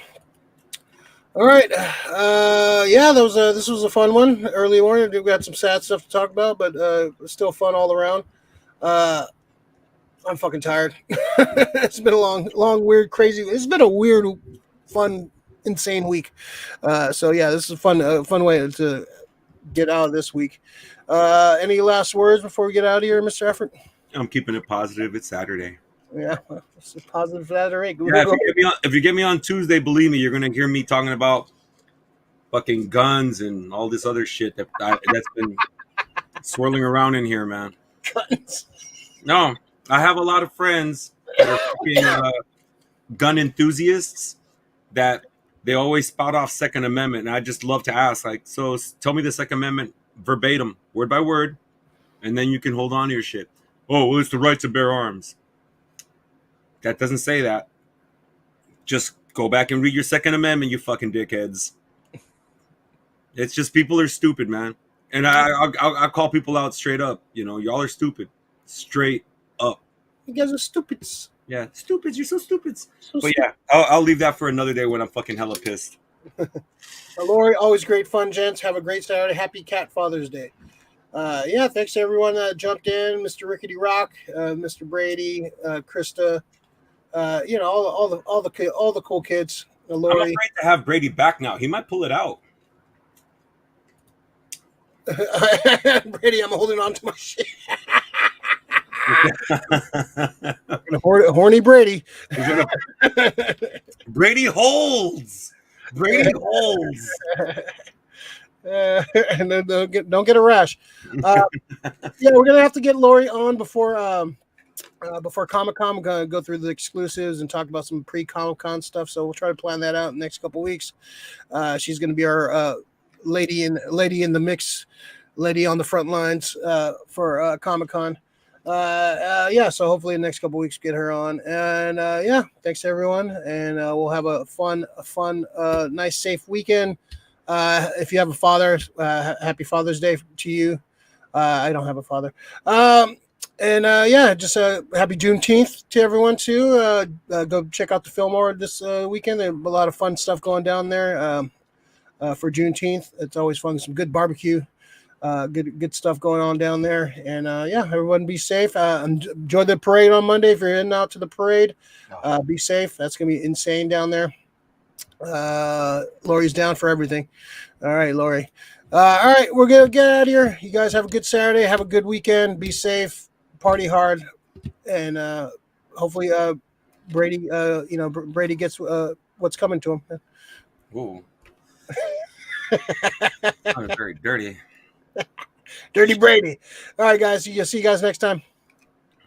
All right, this was a fun one. Early morning, we got some sad stuff to talk about, but still fun all around. I'm fucking tired. It's been a long, weird, crazy. It's been a weird, fun, insane week. This is a fun way to get out of this week. Any last words before we get out of here, Mr. Effort? I'm keeping it positive. It's Saturday. Yeah, it's a positive Saturday. If you get me on Tuesday, believe me, you're gonna hear me talking about fucking guns and all this other shit that's been swirling around in here, man. Guns. No, I have a lot of friends that are fucking gun enthusiasts that they always spout off Second Amendment, and I just love to ask, like, so tell me the Second Amendment verbatim, word by word, and then you can hold on to your shit. Oh, well, it's the right to bear arms. That doesn't say that. Just go back and read your Second Amendment, you fucking dickheads. It's just people are stupid, man. And I'll call people out straight up. You know, y'all are stupid. Straight up. You guys are stupids. Yeah, stupids. You're so stupid. Yeah, I'll leave that for another day when I'm fucking hella pissed. Lori, always great fun, gents. Have a great Saturday. Happy Cat Father's Day. Thanks to everyone that jumped in. Mr. Rickety Rock, Mr. Brady, Krista, all the cool kids. Lori. I'm afraid to have Brady back now. He might pull it out. Brady, I'm holding on to my shit. Horny Brady. Brady holds. Brady holds. And then don't get a rash. We're gonna have to get Lori on before before Comic-Con. We're going to go through the exclusives and talk about some pre-Comic-Con stuff. So we'll try to plan that out in the next couple weeks. She's going to be our lady in the mix, lady on the front lines for Comic-Con. So hopefully in the next couple weeks get her on. And thanks to everyone. And we'll have a fun, nice, safe weekend. If you have a father, happy Father's Day to you. I don't have a father. Just happy Juneteenth to everyone too. Go check out the Fillmore this weekend. There's a lot of fun stuff going down there for Juneteenth. It's always fun. Some good barbecue, good stuff going on down there. And everyone be safe. Enjoy the parade on Monday. If you're heading out to the parade, be safe. That's gonna be insane down there. Lori's down for everything. All right, Lori. All right, we're gonna get out of here. You guys have a good Saturday. Have a good weekend. Be safe. Party hard, and hopefully Brady Brady gets what's coming to him. Ooh. I'm very dirty. Dirty Brady. All right, guys. See you guys next time.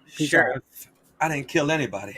Sheriff, I didn't kill anybody.